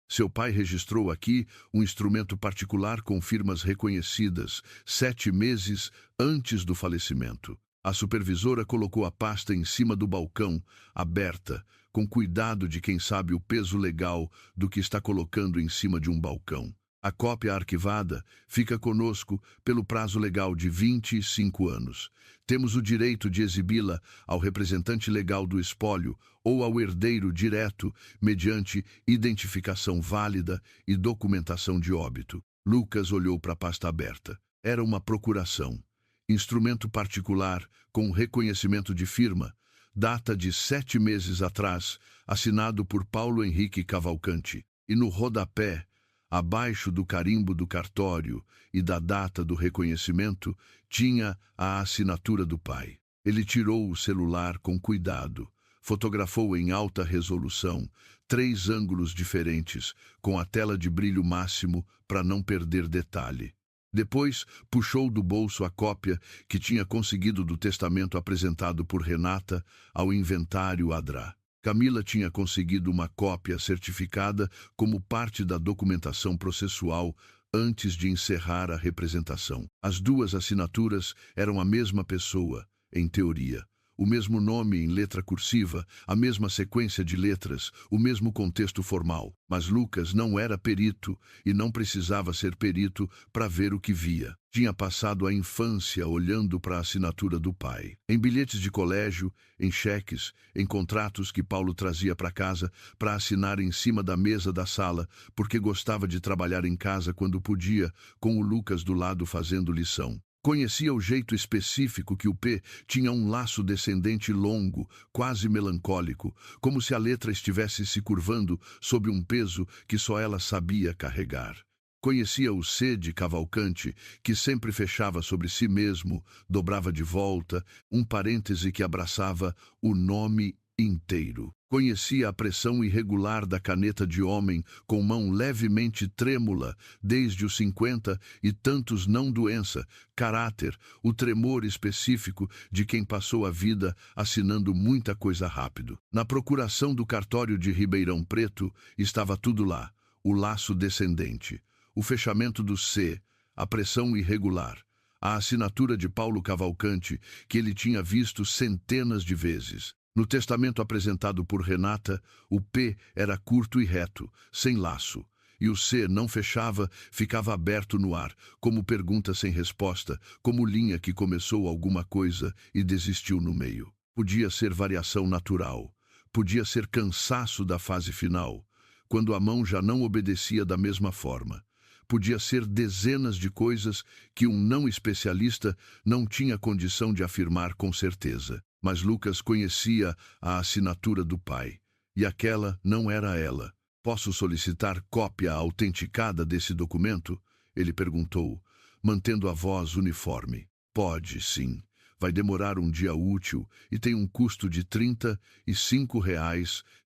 Seu pai registrou aqui um instrumento particular com firmas reconhecidas 7 meses antes do falecimento. A supervisora colocou a pasta em cima do balcão, aberta, com cuidado de quem sabe o peso legal do que está colocando em cima de um balcão. A cópia arquivada fica conosco pelo prazo legal de 25 anos. Temos o direito de exibi-la ao representante legal do espólio ou ao herdeiro direto, mediante identificação válida e documentação de óbito. Lucas olhou para a pasta aberta. Era uma procuração. Instrumento particular com reconhecimento de firma. Data de 7 meses atrás, assinado por Paulo Henrique Cavalcante. E no rodapé, abaixo do carimbo do cartório e da data do reconhecimento, tinha a assinatura do pai. Ele tirou o celular com cuidado, fotografou em alta resolução 3 ângulos diferentes, com a tela de brilho máximo para não perder detalhe. Depois, puxou do bolso a cópia que tinha conseguido do testamento apresentado por Renata ao inventário Adra. Camila tinha conseguido uma cópia certificada como parte da documentação processual antes de encerrar a representação. As 2 assinaturas eram a mesma pessoa, em teoria. O mesmo nome em letra cursiva, a mesma sequência de letras, o mesmo contexto formal. Mas Lucas não era perito e não precisava ser perito para ver o que via. Tinha passado a infância olhando para a assinatura do pai. Em bilhetes de colégio, em cheques, em contratos que Paulo trazia para casa para assinar em cima da mesa da sala, porque gostava de trabalhar em casa quando podia, com o Lucas do lado fazendo lição. Conhecia o jeito específico que o P tinha um laço descendente longo, quase melancólico, como se a letra estivesse se curvando sob um peso que só ela sabia carregar. Conhecia o C de Cavalcante, que sempre fechava sobre si mesmo, dobrava de volta, um parêntese que abraçava o nome inteiro. Conhecia a pressão irregular da caneta de homem, com mão levemente trêmula, desde os 50 e tantos não doença, caráter, o tremor específico de quem passou a vida assinando muita coisa rápido. Na procuração do cartório de Ribeirão Preto estava tudo lá, o laço descendente, o fechamento do C, a pressão irregular, a assinatura de Paulo Cavalcante, que ele tinha visto centenas de vezes. No testamento apresentado por Renata, o P era curto e reto, sem laço, e o C não fechava, ficava aberto no ar, como pergunta sem resposta, como linha que começou alguma coisa e desistiu no meio. Podia ser variação natural, podia ser cansaço da fase final, quando a mão já não obedecia da mesma forma. Podia ser dezenas de coisas que um não especialista não tinha condição de afirmar com certeza. Mas Lucas conhecia a assinatura do pai, e aquela não era ela. Posso solicitar cópia autenticada desse documento? Ele perguntou, mantendo a voz uniforme. Pode, sim. Vai demorar um dia útil e tem um custo de R$ 35.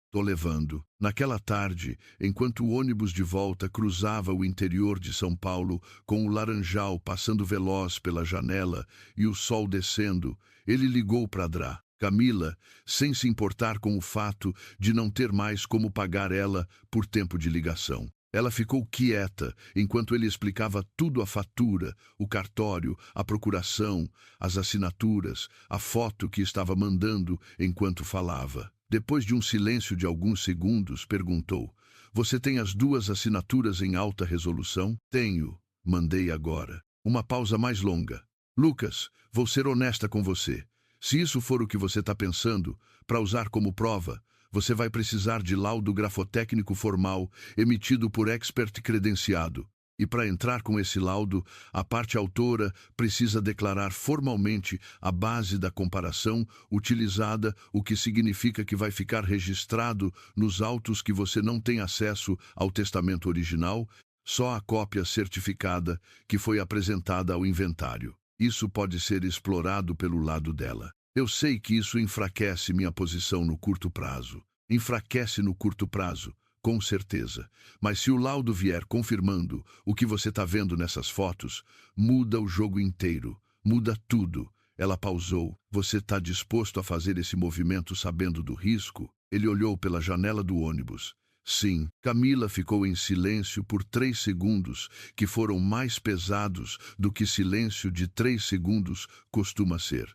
Tô levando. Naquela tarde, enquanto o ônibus de volta cruzava o interior de São Paulo, com o laranjal passando veloz pela janela e o sol descendo, ele ligou para Adra. Camila, sem se importar com o fato de não ter mais como pagar ela por tempo de ligação. Ela ficou quieta enquanto ele explicava tudo: a fatura, o cartório, a procuração, as assinaturas, a foto que estava mandando enquanto falava. Depois de um silêncio de alguns segundos, perguntou: Você tem as 2 assinaturas em alta resolução? Tenho. Mandei agora. Uma pausa mais longa. Lucas, vou ser honesta com você. Se isso for o que você está pensando, para usar como prova, você vai precisar de laudo grafotécnico formal emitido por expert credenciado. E para entrar com esse laudo, a parte autora precisa declarar formalmente a base da comparação utilizada, o que significa que vai ficar registrado nos autos que você não tem acesso ao testamento original, só a cópia certificada que foi apresentada ao inventário. Isso pode ser explorado pelo lado dela. Eu sei que isso enfraquece minha posição no curto prazo. Enfraquece no curto prazo. Com certeza. Mas se o laudo vier confirmando o que você está vendo nessas fotos, muda o jogo inteiro. Muda tudo. Ela pausou. Você está disposto a fazer esse movimento sabendo do risco? Ele olhou pela janela do ônibus. Sim. Camila ficou em silêncio por 3 segundos, que foram mais pesados do que silêncio de 3 segundos costuma ser.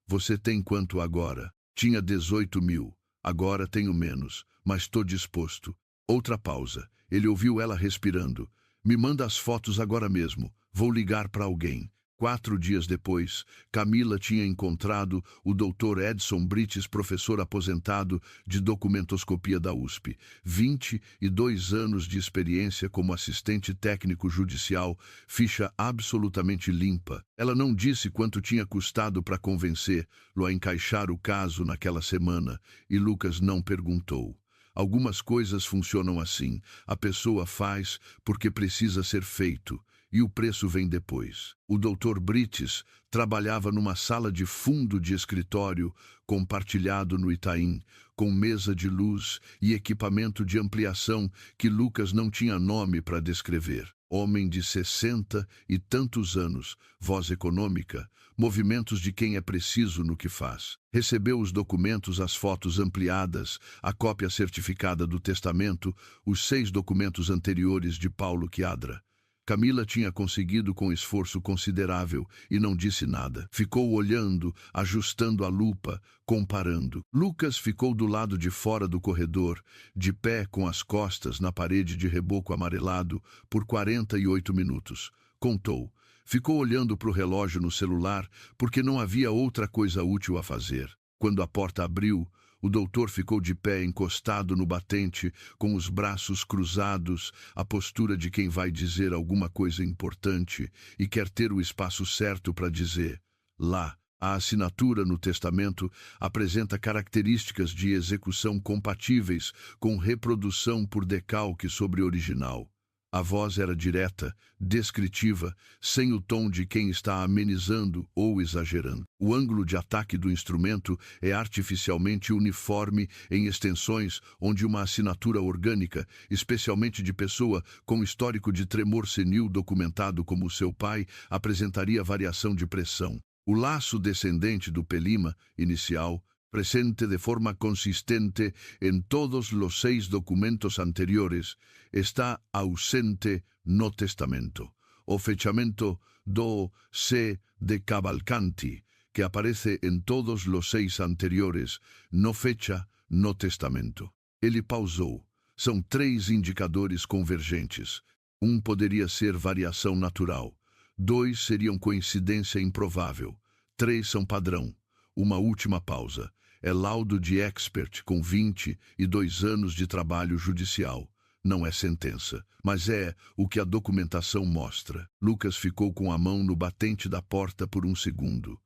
Você tem quanto agora? Tinha 18 mil. Agora tenho menos, mas estou disposto. Outra pausa. Ele ouviu ela respirando. Me manda as fotos agora mesmo. Vou ligar para alguém. 4 dias depois, Camila tinha encontrado o Dr. Edson Brites, professor aposentado de documentoscopia da USP. 22 anos de experiência como assistente técnico judicial, ficha absolutamente limpa. Ela não disse quanto tinha custado para convencê-lo a encaixar o caso naquela semana, e Lucas não perguntou. Algumas coisas funcionam assim. A pessoa faz porque precisa ser feito. e o preço vem depois. O Dr. Brites trabalhava numa sala de fundo de escritório compartilhado no Itaim, com mesa de luz e equipamento de ampliação que Lucas não tinha nome para descrever. Homem de 60 e tantos anos, voz econômica, movimentos de quem é preciso no que faz. Recebeu os documentos, as fotos ampliadas, a cópia certificada do testamento, os 6 documentos anteriores de Paulo Chiadra. Camila tinha conseguido com esforço considerável e não disse nada. Ficou olhando, ajustando a lupa, comparando. Lucas ficou do lado de fora do corredor, de pé com as costas na parede de reboco amarelado, por 48 minutos. Contou. Ficou olhando para o relógio no celular, porque não havia outra coisa útil a fazer. Quando a porta abriu, o doutor ficou de pé encostado no batente, com os braços cruzados, a postura de quem vai dizer alguma coisa importante e quer ter o espaço certo para dizer. Lá, a assinatura no testamento apresenta características de execução compatíveis com reprodução por decalque sobre original. A voz era direta, descritiva, sem o tom de quem está amenizando ou exagerando. O ângulo de ataque do instrumento é artificialmente uniforme em extensões onde uma assinatura orgânica, especialmente de pessoa com histórico de tremor senil documentado como seu pai, apresentaria variação de pressão. O laço descendente do pelima, inicial, presente de forma consistente em todos os 6 documentos anteriores, está ausente no testamento. O fechamento do C de Cavalcanti, que aparece em todos os 6 anteriores, não fecha no testamento. Ele pausou. São 3 indicadores convergentes. Um poderia ser variação natural. 2 seriam coincidência improvável. 3 são padrão. Uma última pausa. É laudo de expert com 22 anos de trabalho judicial. Não é sentença, mas é o que a documentação mostra. Lucas ficou com a mão no batente da porta por um segundo.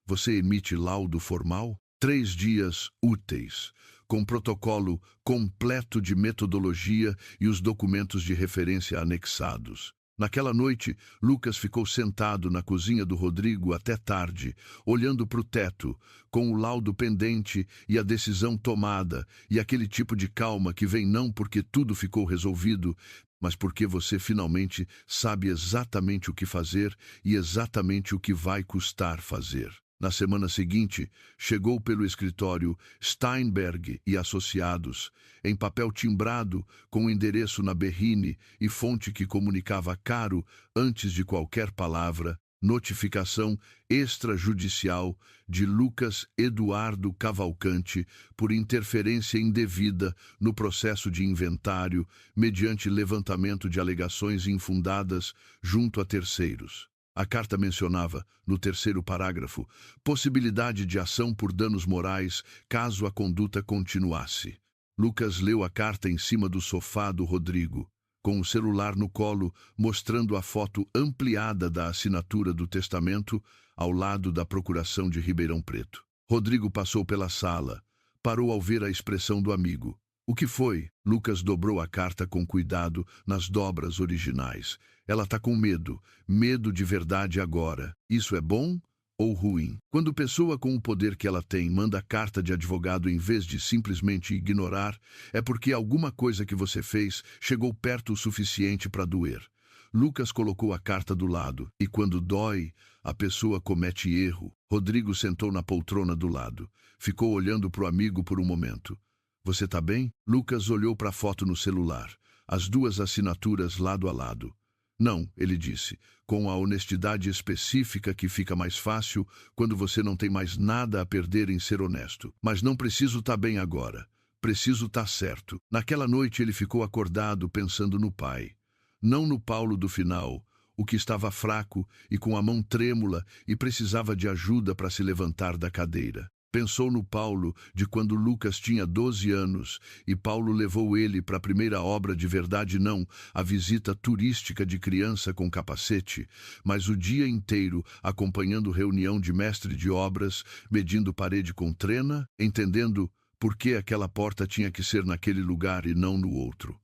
Você emite laudo formal? 3 dias úteis, com protocolo completo de metodologia e os documentos de referência anexados. Naquela noite, Lucas ficou sentado na cozinha do Rodrigo até tarde, olhando para o teto, com o laudo pendente e a decisão tomada, e aquele tipo de calma que vem não porque tudo ficou resolvido, mas porque você finalmente sabe exatamente o que fazer e exatamente o que vai custar fazer. Na semana seguinte, chegou pelo escritório Steinberg e Associados, em papel timbrado, com endereço na berrine e fonte que comunicava caro, antes de qualquer palavra, notificação extrajudicial de Lucas Eduardo Cavalcante por interferência indevida no processo de inventário, mediante levantamento de alegações infundadas junto a terceiros. A carta mencionava, no 3º parágrafo, possibilidade de ação por danos morais caso a conduta continuasse. Lucas leu a carta em cima do sofá do Rodrigo, com o celular no colo, mostrando a foto ampliada da assinatura do testamento ao lado da procuração de Ribeirão Preto. Rodrigo passou pela sala, parou ao ver a expressão do amigo. O que foi? Lucas dobrou a carta com cuidado nas dobras originais. Ela tá com medo. Medo de verdade agora. Isso é bom ou ruim? Quando pessoa com o poder que ela tem manda carta de advogado em vez de simplesmente ignorar, é porque alguma coisa que você fez chegou perto o suficiente para doer. Lucas colocou a carta do lado, e quando dói, a pessoa comete erro. Rodrigo sentou na poltrona do lado. Ficou olhando para o amigo por um momento. Você tá bem? Lucas olhou para a foto no celular. As 2 assinaturas lado a lado. Não, ele disse, com a honestidade específica que fica mais fácil quando você não tem mais nada a perder em ser honesto. Mas não preciso tá bem agora. Preciso tá certo. Naquela noite ele ficou acordado pensando no pai. Não no Paulo do final, o que estava fraco e com a mão trêmula e precisava de ajuda para se levantar da cadeira. Pensou no Paulo de quando Lucas tinha 12 anos e Paulo levou ele para a primeira obra de verdade, não a visita turística de criança com capacete, mas o dia inteiro acompanhando reunião de mestre de obras, medindo parede com trena, entendendo por que aquela porta tinha que ser naquele lugar e não no outro.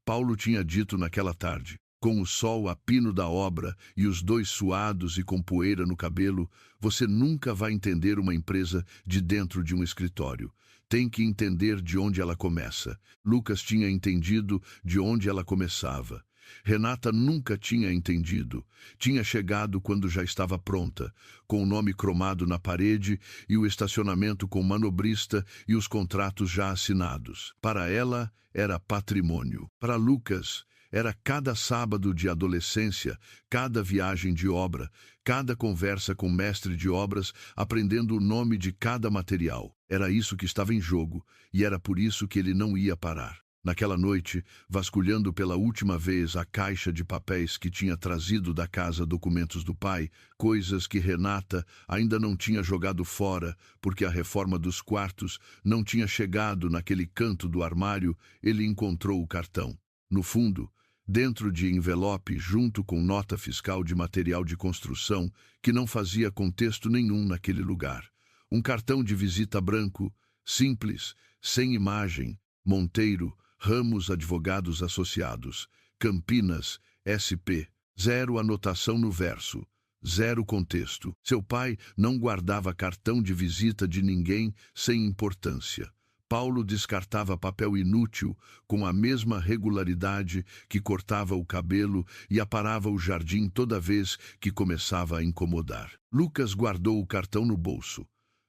Paulo tinha dito naquela tarde, Com o sol a pino da obra e os dois suados e com poeira no cabelo, você nunca vai entender uma empresa de dentro de um escritório. Tem que entender de onde ela começa. Lucas tinha entendido de onde ela começava. Renata nunca tinha entendido. Tinha chegado quando já estava pronta, com o nome cromado na parede e o estacionamento com manobrista e os contratos já assinados. Para ela, era patrimônio. Para Lucas, era cada sábado de adolescência, cada viagem de obra, cada conversa com o mestre de obras, aprendendo o nome de cada material. Era isso que estava em jogo, e era por isso que ele não ia parar. Naquela noite, vasculhando pela última vez a caixa de papéis que tinha trazido da casa documentos do pai, coisas que Renata ainda não tinha jogado fora, porque a reforma dos quartos não tinha chegado naquele canto do armário, ele encontrou o cartão. No fundo, dentro de envelope, junto com nota fiscal de material de construção, que não fazia contexto nenhum naquele lugar. Um cartão de visita branco, simples, sem imagem, Monteiro, Ramos Advogados Associados, Campinas, SP, 0 anotação no verso, 0 contexto. Seu pai não guardava cartão de visita de ninguém sem importância. Paulo descartava papel inútil com a mesma regularidade que cortava o cabelo e aparava o jardim toda vez que começava a incomodar. Lucas guardou o cartão no bolso.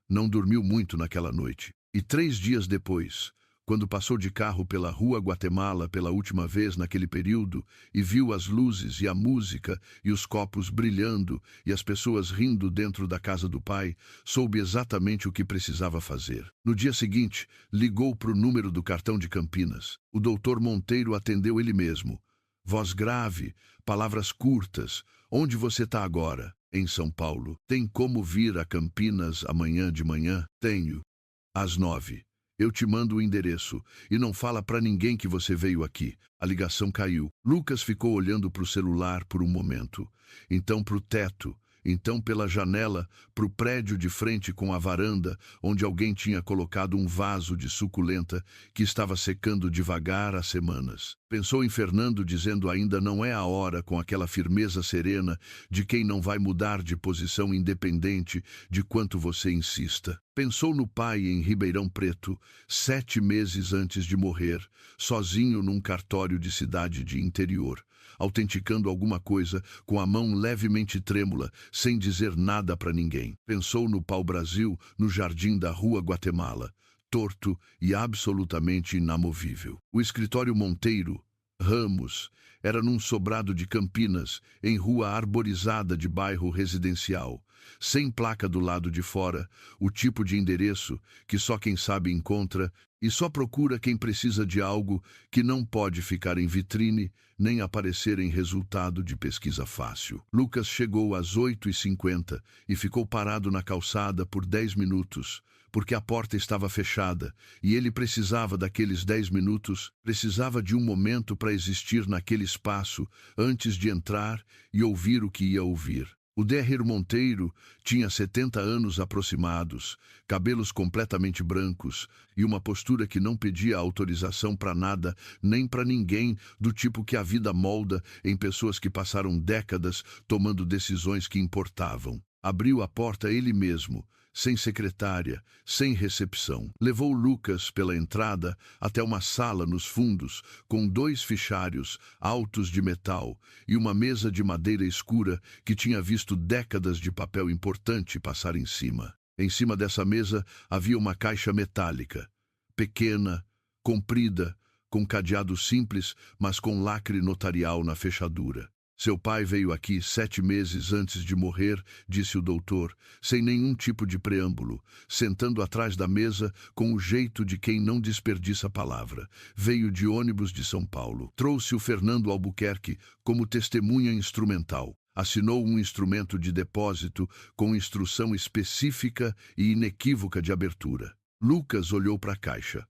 Não dormiu muito naquela noite. E 3 dias depois, quando passou de carro pela Rua Guatemala pela última vez naquele período e viu as luzes e a música e os copos brilhando e as pessoas rindo dentro da casa do pai, soube exatamente o que precisava fazer. No dia seguinte, ligou para o número do cartão de Campinas. O doutor Monteiro atendeu ele mesmo. Voz grave, palavras curtas. Onde você está agora? Em São Paulo. Tem como vir a Campinas amanhã de manhã? Tenho. Às 9. Eu te mando o endereço e não fala para ninguém que você veio aqui. A ligação caiu. Lucas ficou olhando para o celular por um momento, então para o teto, então pela janela, para o prédio de frente com a varanda, onde alguém tinha colocado um vaso de suculenta que estava secando devagar há semanas. Pensou em Fernando dizendo ainda não é a hora, com aquela firmeza serena de quem não vai mudar de posição independente de quanto você insista. Pensou no pai em Ribeirão Preto, 7 meses antes de morrer, sozinho num cartório de cidade de interior, autenticando alguma coisa com a mão levemente trêmula, sem dizer nada para ninguém. Pensou no pau-brasil no jardim da Rua Guatemala, torto e absolutamente inamovível. O escritório Monteiro, Ramos, era num sobrado de Campinas, em rua arborizada de bairro residencial, sem placa do lado de fora, o tipo de endereço que só quem sabe encontra e só procura quem precisa de algo que não pode ficar em vitrine nem aparecer em resultado de pesquisa fácil. Lucas chegou às 8h50 e ficou parado na calçada por 10 minutos, porque a porta estava fechada e ele precisava daqueles 10 minutos, precisava de um momento para existir naquele espaço antes de entrar e ouvir o que ia ouvir. O Dr. Monteiro tinha 70 anos aproximados, cabelos completamente brancos e uma postura que não pedia autorização para nada nem para ninguém, do tipo que a vida molda em pessoas que passaram décadas tomando decisões que importavam. Abriu a porta ele mesmo, sem secretária, sem recepção. Levou Lucas pela entrada até uma sala nos fundos, com 2 fichários altos de metal e uma mesa de madeira escura que tinha visto décadas de papel importante passar em cima. Em cima dessa mesa havia uma caixa metálica, pequena, comprida, com cadeado simples, mas com lacre notarial na fechadura. Seu pai veio aqui 7 meses antes de morrer, disse o doutor, sem nenhum tipo de preâmbulo, sentando atrás da mesa com o jeito de quem não desperdiça palavra. Veio de ônibus de São Paulo. Trouxe o Fernando Albuquerque como testemunha instrumental. Assinou um instrumento de depósito com instrução específica e inequívoca de abertura. Lucas olhou para a caixa.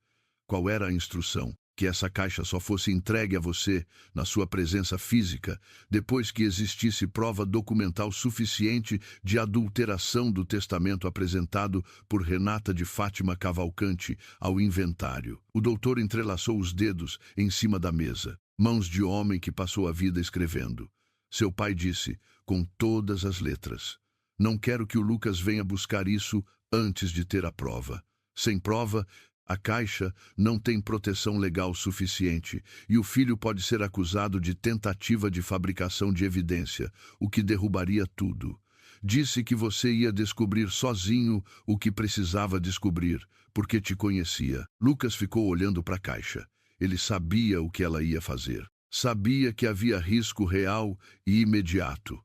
Qual era a instrução? Que essa caixa só fosse entregue a você, na sua presença física, depois que existisse prova documental suficiente de adulteração do testamento apresentado por Renata de Fátima Cavalcante ao inventário. O doutor entrelaçou os dedos em cima da mesa. mãos de homem que passou a vida escrevendo. Seu pai disse, com todas as letras: não quero que o Lucas venha buscar isso antes de ter a prova. Sem prova, a Caixa não tem proteção legal suficiente e o filho pode ser acusado de tentativa de fabricação de evidência, o que derrubaria tudo. Disse que você ia descobrir sozinho o que precisava descobrir, porque te conhecia. Lucas ficou olhando para a Caixa. Ele sabia o que ela ia fazer. Sabia que havia risco real e imediato.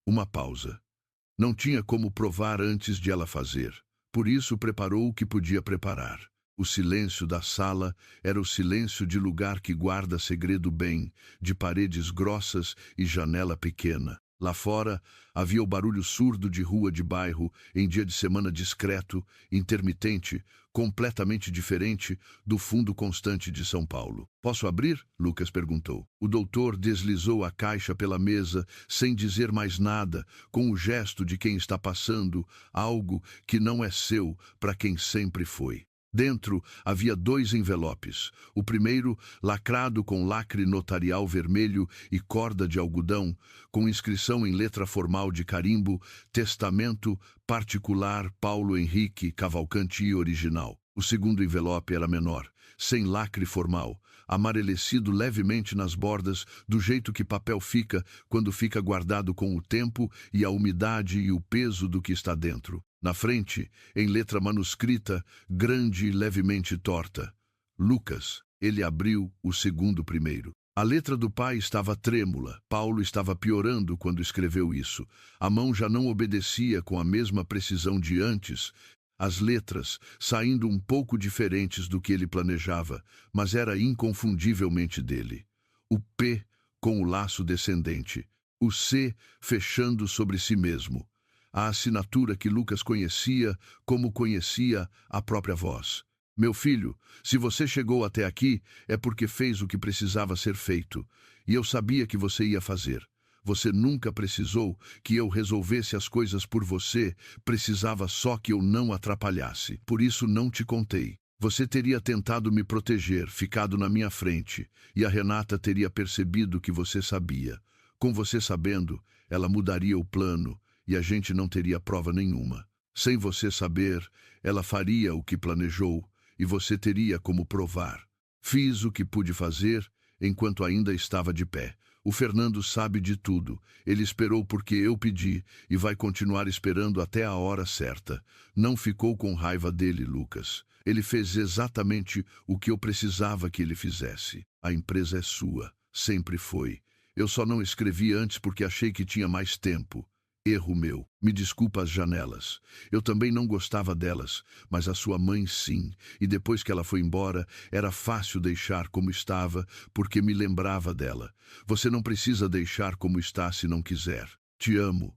Uma pausa. Não tinha como provar antes de ela fazer. Por isso preparou o que podia preparar. O silêncio da sala era o silêncio de lugar que guarda segredo bem, de paredes grossas e janela pequena. Lá fora, havia o barulho surdo de rua de bairro, em dia de semana discreto, intermitente, completamente diferente do fundo constante de São Paulo. Posso abrir? Lucas perguntou. O doutor deslizou a caixa pela mesa, sem dizer mais nada, com o gesto de quem está passando algo que não é seu para quem sempre foi. Dentro havia 2 envelopes. O primeiro, lacrado com lacre notarial vermelho e corda de algodão, com inscrição em letra formal de carimbo, Testamento Particular Paulo Henrique Cavalcanti Original. O segundo envelope era menor, sem lacre formal, amarelecido levemente nas bordas, do jeito que papel fica quando fica guardado com o tempo e a umidade e o peso do que está dentro. Na frente, em letra manuscrita, grande e levemente torta. Lucas. Ele abriu o segundo primeiro. A letra do pai estava trêmula. Paulo estava piorando quando escreveu isso. A mão já não obedecia com a mesma precisão de antes. As letras, saindo um pouco diferentes do que ele planejava, mas era inconfundivelmente dele. O P com o laço descendente. O C fechando sobre si mesmo. A assinatura que Lucas conhecia como conhecia a própria voz. Meu filho, se você chegou até aqui, é porque fez o que precisava ser feito. E eu sabia que você ia fazer. Você nunca precisou que eu resolvesse as coisas por você, precisava só que eu não atrapalhasse. Por isso não te contei. Você teria tentado me proteger, ficado na minha frente, e a Renata teria percebido que você sabia. Com você sabendo, ela mudaria o plano, e a gente não teria prova nenhuma. Sem você saber, ela faria o que planejou, e você teria como provar. Fiz o que pude fazer enquanto ainda estava de pé. O Fernando sabe de tudo. Ele esperou porque eu pedi e vai continuar esperando até a hora certa. Não ficou com raiva dele, Lucas. Ele fez exatamente o que eu precisava que ele fizesse. A empresa é sua. Sempre foi. Eu só não escrevi antes porque achei que tinha mais tempo. Erro meu. Me desculpa as janelas. Eu também não gostava delas, mas a sua mãe sim. E depois que ela foi embora, era fácil deixar como estava, porque me lembrava dela. Você não precisa deixar como está se não quiser. Te amo.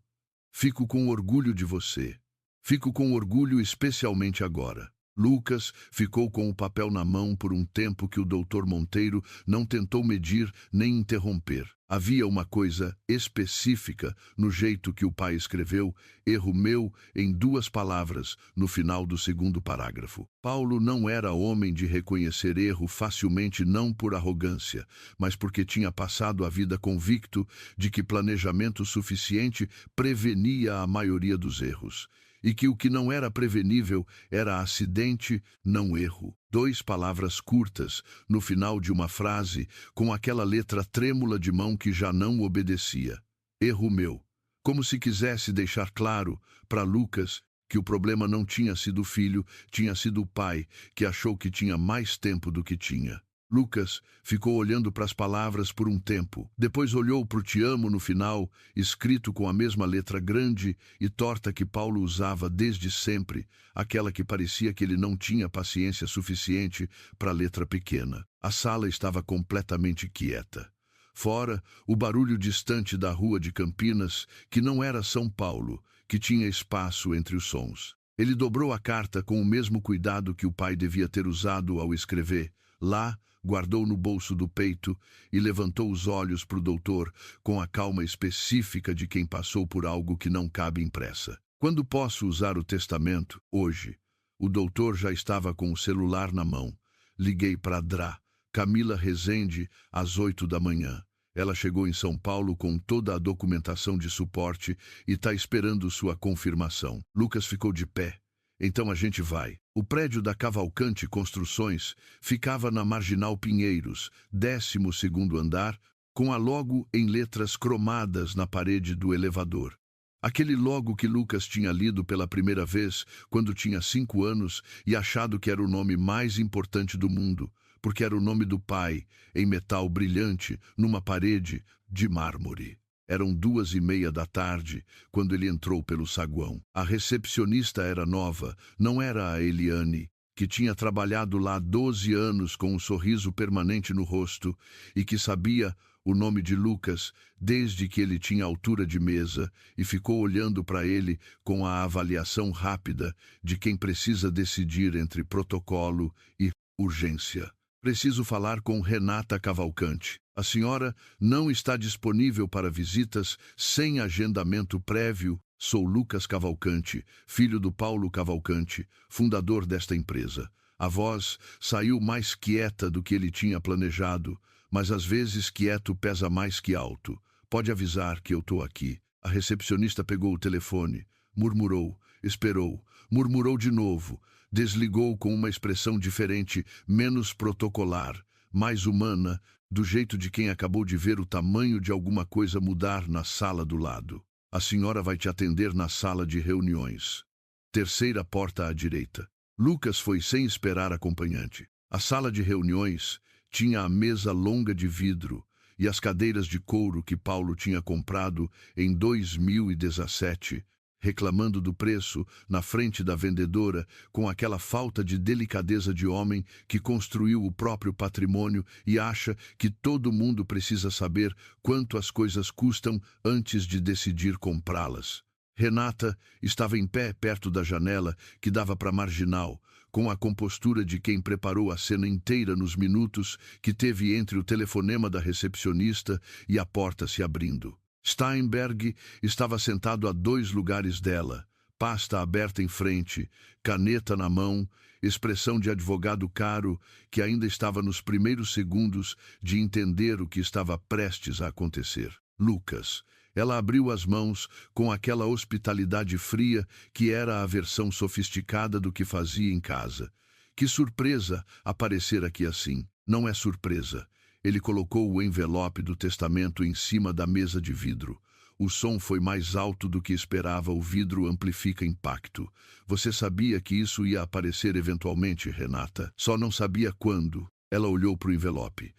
Fico com orgulho de você. Fico com orgulho especialmente agora. Lucas ficou com o papel na mão por um tempo que o doutor Monteiro não tentou medir nem interromper. Havia uma coisa específica no jeito que o pai escreveu, erro meu, em 2 palavras, no final do segundo parágrafo. Paulo não era homem de reconhecer erro facilmente, não por arrogância, mas porque tinha passado a vida convicto de que planejamento suficiente prevenia a maioria dos erros. E que o que não era prevenível era acidente, não erro. 2 palavras curtas, no final de uma frase, com aquela letra trêmula de mão que já não obedecia. Erro meu. Como se quisesse deixar claro para Lucas que o problema não tinha sido o filho, tinha sido o pai, que achou que tinha mais tempo do que tinha. Lucas ficou olhando para as palavras por um tempo. Depois olhou para o te amo no final, escrito com a mesma letra grande e torta que Paulo usava desde sempre, aquela que parecia que ele não tinha paciência suficiente para a letra pequena. A sala estava completamente quieta. Fora, o barulho distante da rua de Campinas, que não era São Paulo, que tinha espaço entre os sons. Ele dobrou a carta com o mesmo cuidado que o pai devia ter usado ao escrever. Lá, guardou no bolso do peito e levantou os olhos para o doutor com a calma específica de quem passou por algo que não cabe impressa. Quando posso usar o testamento? Hoje. O doutor já estava com o celular na mão. Liguei para Drá. Camila Rezende, às 8 da manhã. Ela chegou em São Paulo com toda a documentação de suporte e está esperando sua confirmação. Lucas ficou de pé. Então a gente vai. O prédio da Cavalcante Construções ficava na Marginal Pinheiros, 12º andar, com a logo em letras cromadas na parede do elevador. Aquele logo que Lucas tinha lido pela primeira vez quando tinha 5 anos e achado que era o nome mais importante do mundo, porque era o nome do pai, em metal brilhante, numa parede de mármore. Eram 2:30 da tarde, quando ele entrou pelo saguão. A recepcionista era nova, não era a Eliane, que tinha trabalhado lá 12 anos com um sorriso permanente no rosto e que sabia o nome de Lucas desde que ele tinha altura de mesa e ficou olhando para ele com a avaliação rápida de quem precisa decidir entre protocolo e urgência. Preciso falar com Renata Cavalcante. A senhora não está disponível para visitas sem agendamento prévio. Sou Lucas Cavalcante, filho do Paulo Cavalcante, fundador desta empresa. A voz saiu mais quieta do que ele tinha planejado, mas às vezes quieto pesa mais que alto. Pode avisar que eu estou aqui. A recepcionista pegou o telefone, murmurou, esperou, murmurou de novo, desligou com uma expressão diferente, menos protocolar, mais humana, do jeito de quem acabou de ver o tamanho de alguma coisa mudar na sala do lado. A senhora vai te atender na sala de reuniões. Terceira porta à direita. Lucas foi sem esperar acompanhante. A sala de reuniões tinha a mesa longa de vidro e as cadeiras de couro que Paulo tinha comprado em 2017, reclamando do preço na frente da vendedora com aquela falta de delicadeza de homem que construiu o próprio patrimônio e acha que todo mundo precisa saber quanto as coisas custam antes de decidir comprá-las. Renata estava em pé perto da janela que dava para a marginal, com a compostura de quem preparou a cena inteira nos minutos que teve entre o telefonema da recepcionista e a porta se abrindo. Steinberg estava sentado a 2 lugares dela, pasta aberta em frente, caneta na mão, expressão de advogado caro que ainda estava nos primeiros segundos de entender o que estava prestes a acontecer. Lucas. Ela abriu as mãos com aquela hospitalidade fria que era a versão sofisticada do que fazia em casa. Que surpresa aparecer aqui assim. Não é surpresa. Ele colocou o envelope do testamento em cima da mesa de vidro. O som foi mais alto do que esperava, o vidro amplifica impacto. Você sabia que isso ia aparecer eventualmente, Renata? Só não sabia quando. Ela olhou para o envelope.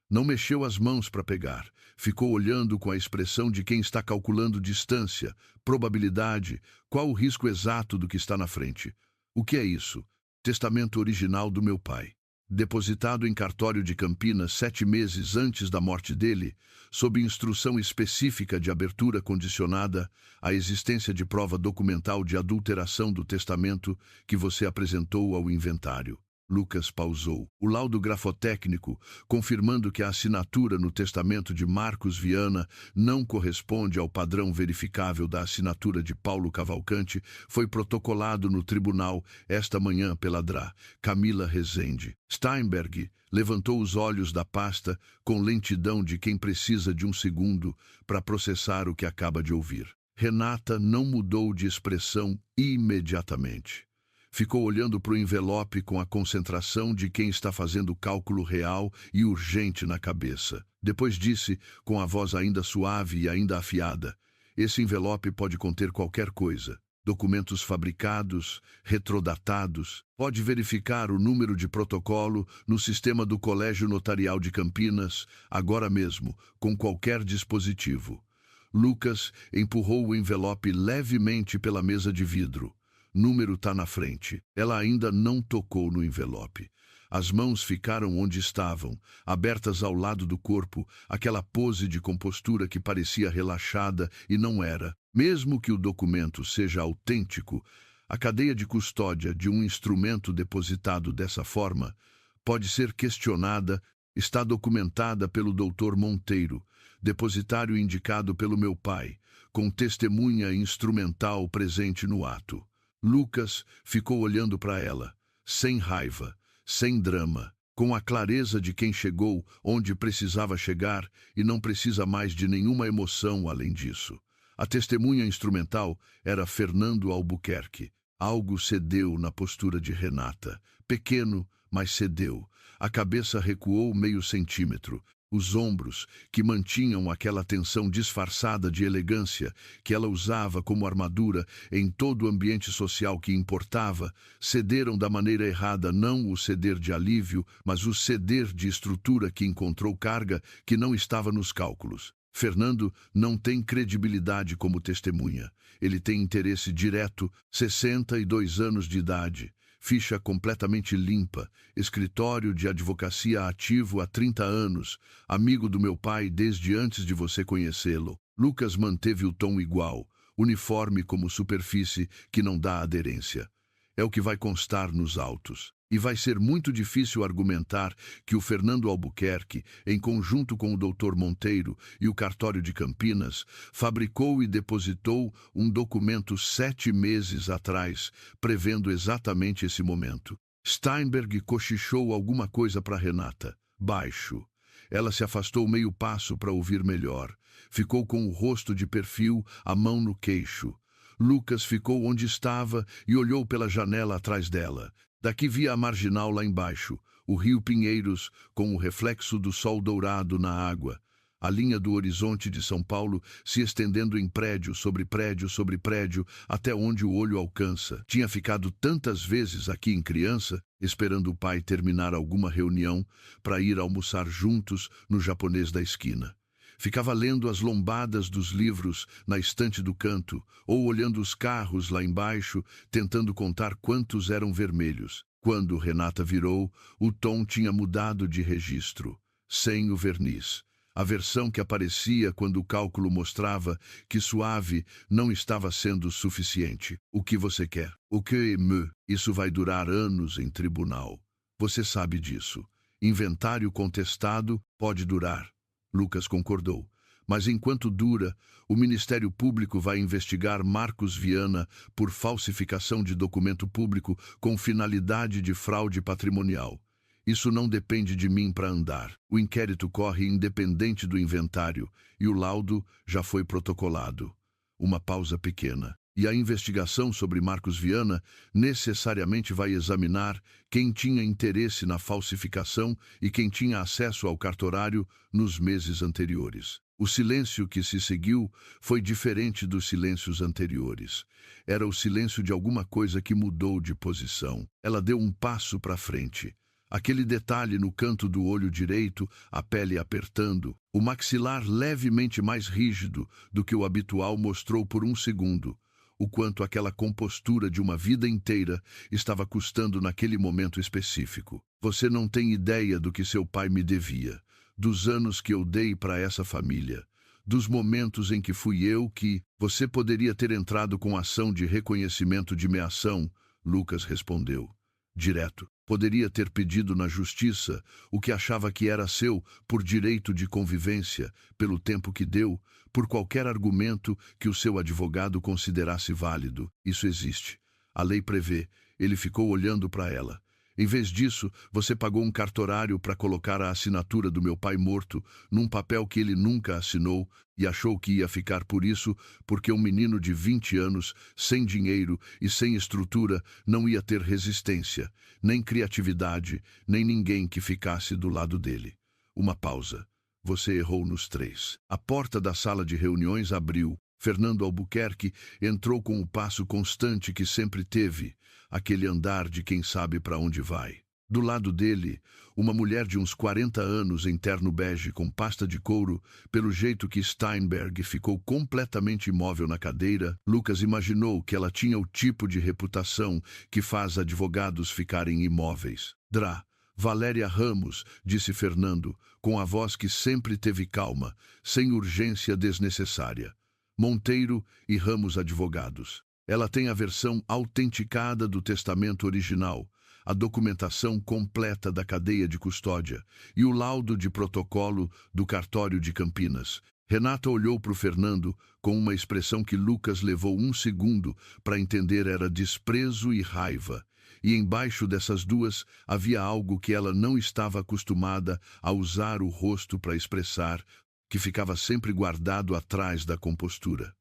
Não mexeu as mãos para pegar. Ficou olhando com a expressão de quem está calculando distância, probabilidade, qual o risco exato do que está na frente. O que é isso? Testamento original do meu pai. Depositado em cartório de Campinas 7 meses antes da morte dele, sob instrução específica de abertura condicionada à existência de prova documental de adulteração do testamento que você apresentou ao inventário. Lucas pausou. O laudo grafotécnico, confirmando que a assinatura no testamento de Marcos Viana não corresponde ao padrão verificável da assinatura de Paulo Cavalcante, foi protocolado no tribunal esta manhã pela DRA, Camila Rezende. Steinberg levantou os olhos da pasta com lentidão de quem precisa de um segundo para processar o que acaba de ouvir. Renata não mudou de expressão imediatamente. Ficou olhando para o envelope com a concentração de quem está fazendo cálculo real e urgente na cabeça. Depois disse, com a voz ainda suave e ainda afiada, esse envelope pode conter qualquer coisa. Documentos fabricados, retrodatados. Pode verificar o número de protocolo no sistema do Colégio Notarial de Campinas, agora mesmo, com qualquer dispositivo. Lucas empurrou o envelope levemente pela mesa de vidro. Número está na frente. Ela ainda não tocou no envelope. As mãos ficaram onde estavam, abertas ao lado do corpo, aquela pose de compostura que parecia relaxada e não era. Mesmo que o documento seja autêntico, a cadeia de custódia de um instrumento depositado dessa forma pode ser questionada. Está documentada pelo Dr. Monteiro, depositário indicado pelo meu pai, com testemunha instrumental presente no ato. Lucas ficou olhando para ela, sem raiva, sem drama, com a clareza de quem chegou onde precisava chegar e não precisa mais de nenhuma emoção além disso. A testemunha instrumental era Fernando Albuquerque. Algo cedeu na postura de Renata. Pequeno, mas cedeu. A cabeça recuou meio centímetro. Os ombros, que mantinham aquela tensão disfarçada de elegância que ela usava como armadura em todo o ambiente social que importava, cederam da maneira errada, não o ceder de alívio, mas o ceder de estrutura que encontrou carga que não estava nos cálculos. Fernando não tem credibilidade como testemunha. Ele tem interesse direto, 62 anos de idade. Ficha completamente limpa, escritório de advocacia ativo há 30 anos, amigo do meu pai desde antes de você conhecê-lo. Lucas manteve o tom igual, uniforme como superfície que não dá aderência. É o que vai constar nos autos. E vai ser muito difícil argumentar que o Fernando Albuquerque, em conjunto com o Dr. Monteiro e o cartório de Campinas, fabricou e depositou um documento 7 meses atrás, prevendo exatamente esse momento. Steinberg cochichou alguma coisa para Renata. Baixo. Ela se afastou meio passo para ouvir melhor. Ficou com o rosto de perfil, a mão no queixo. Lucas ficou onde estava e olhou pela janela atrás dela. Daqui via a marginal lá embaixo, o rio Pinheiros, com o reflexo do sol dourado na água. A linha do horizonte de São Paulo se estendendo em prédio sobre prédio, até onde o olho alcança. Tinha ficado tantas vezes aqui em criança, esperando o pai terminar alguma reunião para ir almoçar juntos no japonês da esquina. Ficava lendo as lombadas dos livros na estante do canto, ou olhando os carros lá embaixo, tentando contar quantos eram vermelhos. Quando Renata virou, o tom tinha mudado de registro, sem o verniz. A versão que aparecia quando o cálculo mostrava que suave não estava sendo suficiente. O que você quer? O que me? Isso vai durar anos em tribunal. Você sabe disso. Inventário contestado pode durar. Lucas concordou. Mas enquanto dura, o Ministério Público vai investigar Marcos Viana por falsificação de documento público com finalidade de fraude patrimonial. Isso não depende de mim para andar. O inquérito corre independente do inventário e o laudo já foi protocolado. Uma pausa pequena. E a investigação sobre Marcos Viana necessariamente vai examinar quem tinha interesse na falsificação e quem tinha acesso ao cartorário nos meses anteriores. O silêncio que se seguiu foi diferente dos silêncios anteriores. Era o silêncio de alguma coisa que mudou de posição. Ela deu um passo para frente. Aquele detalhe no canto do olho direito, a pele apertando, o maxilar levemente mais rígido do que o habitual mostrou por um segundo o quanto aquela compostura de uma vida inteira estava custando naquele momento específico. Você não tem ideia do que seu pai me devia, dos anos que eu dei para essa família, dos momentos em que fui eu que você poderia ter entrado com ação de reconhecimento de meação, Lucas respondeu. Direto. Poderia ter pedido na justiça o que achava que era seu por direito de convivência, pelo tempo que deu, por qualquer argumento que o seu advogado considerasse válido. Isso existe. A lei prevê. Ele ficou olhando para ela. Em vez disso, você pagou um cartorário para colocar a assinatura do meu pai morto num papel que ele nunca assinou e achou que ia ficar por isso porque um menino de 20 anos, sem dinheiro e sem estrutura, não ia ter resistência, nem criatividade, nem ninguém que ficasse do lado dele. Uma pausa. Você errou nos 3. A porta da sala de reuniões abriu. Fernando Albuquerque entrou com o passo constante que sempre teve, aquele andar de quem sabe para onde vai. Do lado dele, uma mulher de uns 40 anos em terno bege com pasta de couro, pelo jeito que Steinberg ficou completamente imóvel na cadeira, Lucas imaginou que ela tinha o tipo de reputação que faz advogados ficarem imóveis. Valéria Ramos, disse Fernando, com a voz que sempre teve calma, sem urgência desnecessária. Monteiro e Ramos advogados. Ela tem a versão autenticada do testamento original, a documentação completa da cadeia de custódia e o laudo de protocolo do cartório de Campinas. Renata olhou para o Fernando com uma expressão que Lucas levou um segundo para entender era desprezo e raiva. E embaixo dessas duas havia algo que ela não estava acostumada a usar o rosto para expressar, que ficava sempre guardado atrás da compostura.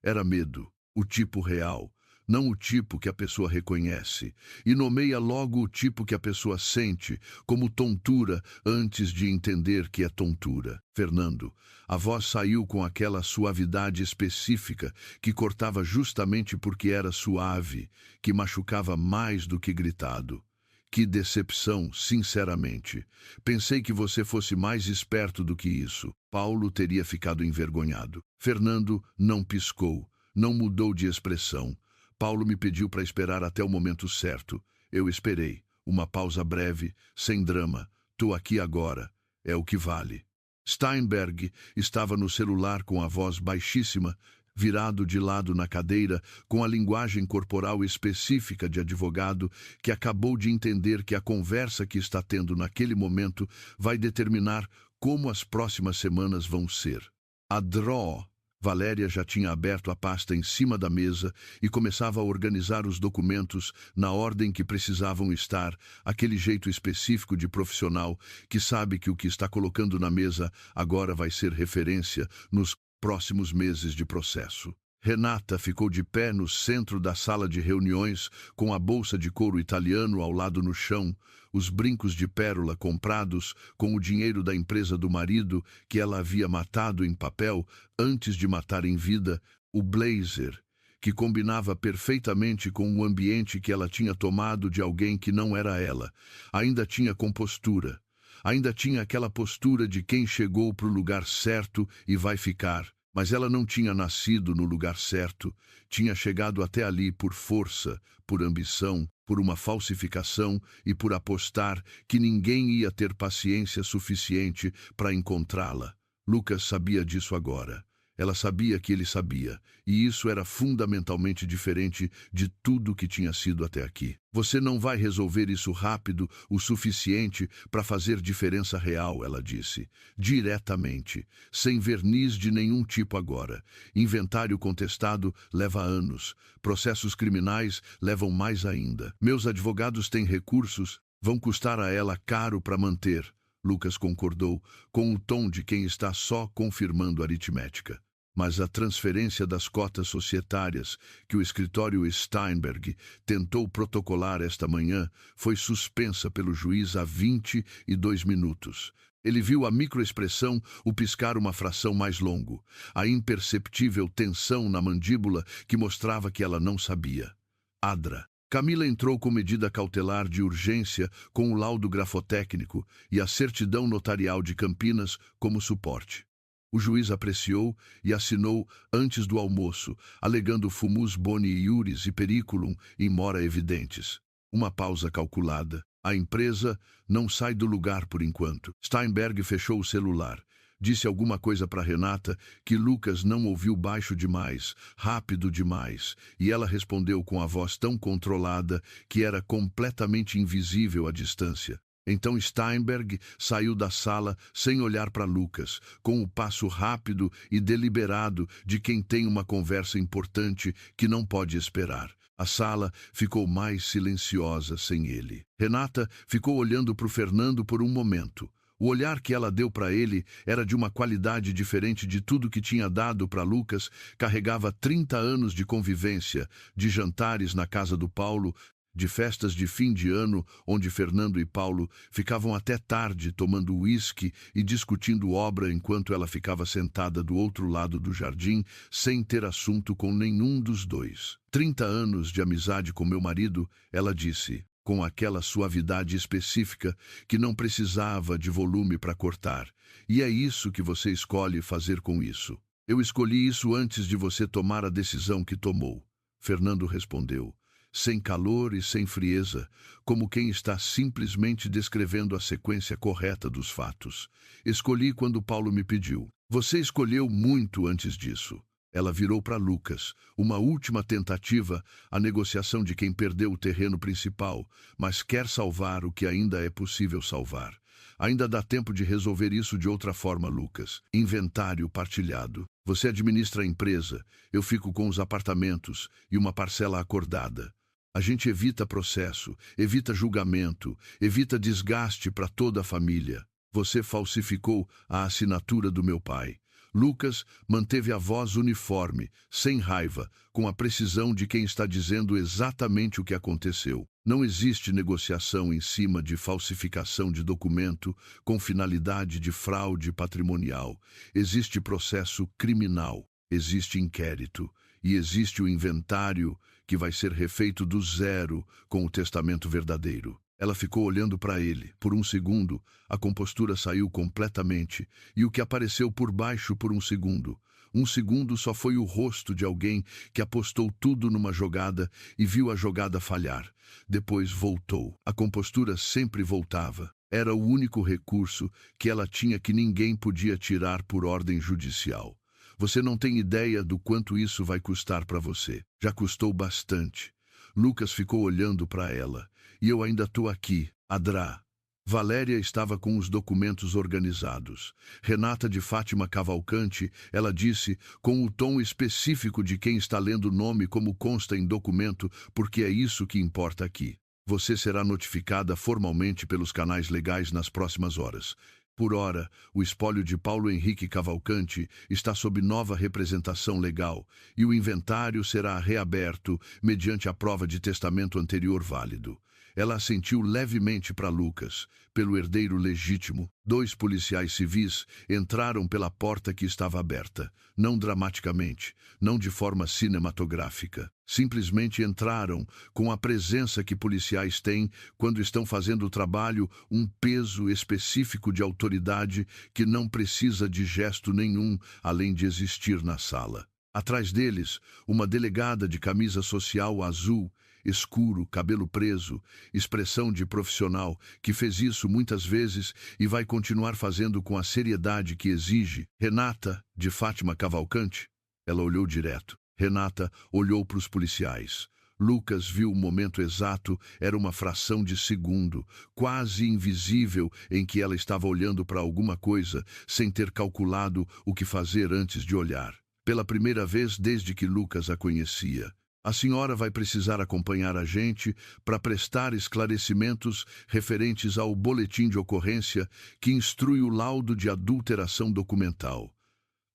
Era medo, o tipo real, não o tipo que a pessoa reconhece, e nomeia logo o tipo que a pessoa sente, como tontura, antes de entender que é tontura. Fernando, a voz saiu com aquela suavidade específica que cortava justamente porque era suave, que machucava mais do que gritado. Que decepção, sinceramente. Pensei que você fosse mais esperto do que isso. Paulo teria ficado envergonhado. Fernando não piscou, não mudou de expressão. Paulo me pediu para esperar até o momento certo. Eu esperei. Uma pausa breve, sem drama. Tô aqui agora. É o que vale. Steinberg estava no celular com a voz baixíssima, virado de lado na cadeira, com a linguagem corporal específica de advogado que acabou de entender que a conversa que está tendo naquele momento vai determinar como as próximas semanas vão ser. A Draw. Valéria já tinha aberto a pasta em cima da mesa e começava a organizar os documentos na ordem que precisavam estar, aquele jeito específico de profissional que sabe que o que está colocando na mesa agora vai ser referência nos próximos meses de processo. Renata ficou de pé no centro da sala de reuniões, com a bolsa de couro italiano ao lado no chão, os brincos de pérola comprados com o dinheiro da empresa do marido que ela havia matado em papel antes de matar em vida, o blazer, que combinava perfeitamente com o ambiente que ela tinha tomado de alguém que não era ela. Ainda tinha compostura. Ainda tinha aquela postura de quem chegou para o lugar certo e vai ficar. Mas ela não tinha nascido no lugar certo, tinha chegado até ali por força, por ambição, por uma falsificação e por apostar que ninguém ia ter paciência suficiente para encontrá-la. Lucas sabia disso agora. Ela sabia que ele sabia, e isso era fundamentalmente diferente de tudo que tinha sido até aqui. Você não vai resolver isso rápido o suficiente para fazer diferença real, ela disse. Diretamente, sem verniz de nenhum tipo agora. Inventário contestado leva anos. Processos criminais levam mais ainda. Meus advogados têm recursos, vão custar a ela caro para manter. Lucas concordou, com o tom de quem está só confirmando aritmética. Mas a transferência das cotas societárias que o escritório Steinberg tentou protocolar esta manhã foi suspensa pelo juiz há 22 minutos. Ele viu a microexpressão, o piscar uma fração mais longo, a imperceptível tensão na mandíbula que mostrava que ela não sabia. Adra. Camila entrou com medida cautelar de urgência com o laudo grafotécnico e a certidão notarial de Campinas como suporte. O juiz apreciou e assinou antes do almoço, alegando fumus boni iuris e periculum in mora evidentes. Uma pausa calculada. A empresa não sai do lugar por enquanto. Steinberg fechou o celular. Disse alguma coisa para Renata que Lucas não ouviu baixo demais, rápido demais, e ela respondeu com a voz tão controlada que era completamente invisível à distância. Então Steinberg saiu da sala sem olhar para Lucas, com o passo rápido e deliberado de quem tem uma conversa importante que não pode esperar. A sala ficou mais silenciosa sem ele. Renata ficou olhando para o Fernando por um momento. O olhar que ela deu para ele era de uma qualidade diferente de tudo que tinha dado para Lucas, carregava 30 anos de convivência, de jantares na casa do Paulo, de festas de fim de ano, onde Fernando e Paulo ficavam até tarde tomando uísque e discutindo obra enquanto ela ficava sentada do outro lado do jardim, sem ter assunto com nenhum dos dois. 30 anos de amizade com meu marido, ela disse, com aquela suavidade específica que não precisava de volume para cortar. E é isso que você escolhe fazer com isso. Eu escolhi isso antes de você tomar a decisão que tomou. Fernando respondeu, sem calor e sem frieza, como quem está simplesmente descrevendo a sequência correta dos fatos. Escolhi quando Paulo me pediu. Você escolheu muito antes disso. Ela virou para Lucas, uma última tentativa, a negociação de quem perdeu o terreno principal, mas quer salvar o que ainda é possível salvar. Ainda dá tempo de resolver isso de outra forma, Lucas. Inventário partilhado. Você administra a empresa, eu fico com os apartamentos e uma parcela acordada. A gente evita processo, evita julgamento, evita desgaste para toda a família. Você falsificou a assinatura do meu pai. Lucas manteve a voz uniforme, sem raiva, com a precisão de quem está dizendo exatamente o que aconteceu. Não existe negociação em cima de falsificação de documento com finalidade de fraude patrimonial. Existe processo criminal, existe inquérito e existe o inventário que vai ser refeito do zero com o testamento verdadeiro. Ela ficou olhando para ele. Por um segundo, a compostura saiu completamente, e o que apareceu por baixo por um segundo. Um segundo só foi o rosto de alguém que apostou tudo numa jogada e viu a jogada falhar. Depois voltou. A compostura sempre voltava. Era o único recurso que ela tinha que ninguém podia tirar por ordem judicial. Você não tem ideia do quanto isso vai custar para você. Já custou bastante. Lucas ficou olhando para ela. E eu ainda estou aqui, Adrá. Valéria estava com os documentos organizados. Renata de Fátima Cavalcante, ela disse, com o tom específico de quem está lendo o nome como consta em documento, porque é isso que importa aqui. Você será notificada formalmente pelos canais legais nas próximas horas. Por ora, o espólio de Paulo Henrique Cavalcante está sob nova representação legal e o inventário será reaberto mediante a prova de testamento anterior válido. Ela assentiu levemente para Lucas, pelo herdeiro legítimo. 2 policiais civis entraram pela porta que estava aberta, não dramaticamente, não de forma cinematográfica. Simplesmente entraram com a presença que policiais têm quando estão fazendo o trabalho, um peso específico de autoridade que não precisa de gesto nenhum além de existir na sala. Atrás deles, uma delegada de camisa social azul, escuro, cabelo preso, expressão de profissional, que fez isso muitas vezes e vai continuar fazendo com a seriedade que exige. Renata, de Fátima Cavalcante. Ela olhou direto. Renata olhou para os policiais. Lucas viu o momento exato, era uma fração de segundo, quase invisível, em que ela estava olhando para alguma coisa, sem ter calculado o que fazer antes de olhar. Pela primeira vez desde que Lucas a conhecia. A senhora vai precisar acompanhar a gente para prestar esclarecimentos referentes ao boletim de ocorrência que instrui o laudo de adulteração documental.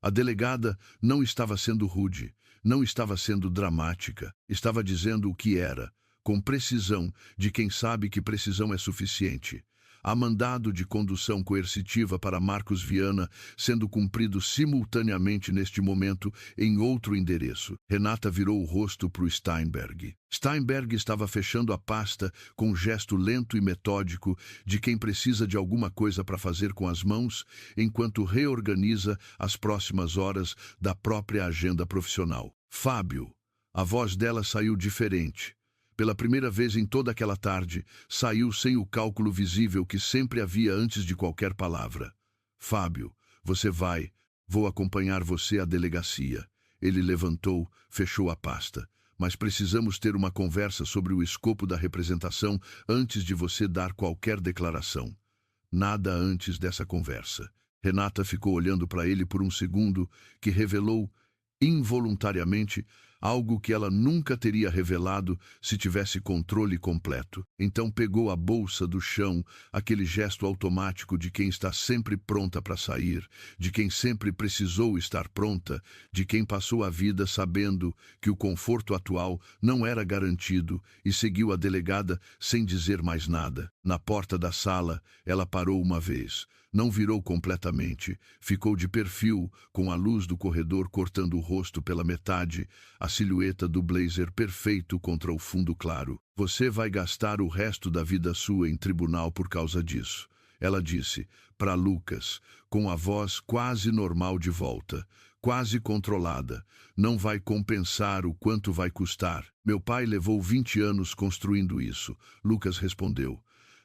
A delegada não estava sendo rude, não estava sendo dramática, estava dizendo o que era, com precisão de quem sabe que precisão é suficiente. Há mandado de condução coercitiva para Marcos Viana sendo cumprido simultaneamente neste momento em outro endereço. Renata virou o rosto para o Steinberg. Steinberg estava fechando a pasta com um gesto lento e metódico de quem precisa de alguma coisa para fazer com as mãos, enquanto reorganiza as próximas horas da própria agenda profissional. Fábio. A voz dela saiu diferente. Pela primeira vez em toda aquela tarde, saiu sem o cálculo visível que sempre havia antes de qualquer palavra. Fábio, você vai. Vou acompanhar você à delegacia. Ele levantou, fechou a pasta. Mas precisamos ter uma conversa sobre o escopo da representação antes de você dar qualquer declaração. Nada antes dessa conversa. Renata ficou olhando para ele por um segundo, que revelou, involuntariamente, algo que ela nunca teria revelado se tivesse controle completo. Então pegou a bolsa do chão, aquele gesto automático de quem está sempre pronta para sair, de quem sempre precisou estar pronta, de quem passou a vida sabendo que o conforto atual não era garantido e seguiu a delegada sem dizer mais nada. Na porta da sala, ela parou uma vez. Não virou completamente, ficou de perfil, com a luz do corredor cortando o rosto pela metade, a silhueta do blazer perfeito contra o fundo claro. Você vai gastar o resto da vida sua em tribunal por causa disso. Ela disse, para Lucas, com a voz quase normal de volta, quase controlada. Não vai compensar o quanto vai custar. Meu pai levou 20 anos construindo isso, Lucas respondeu.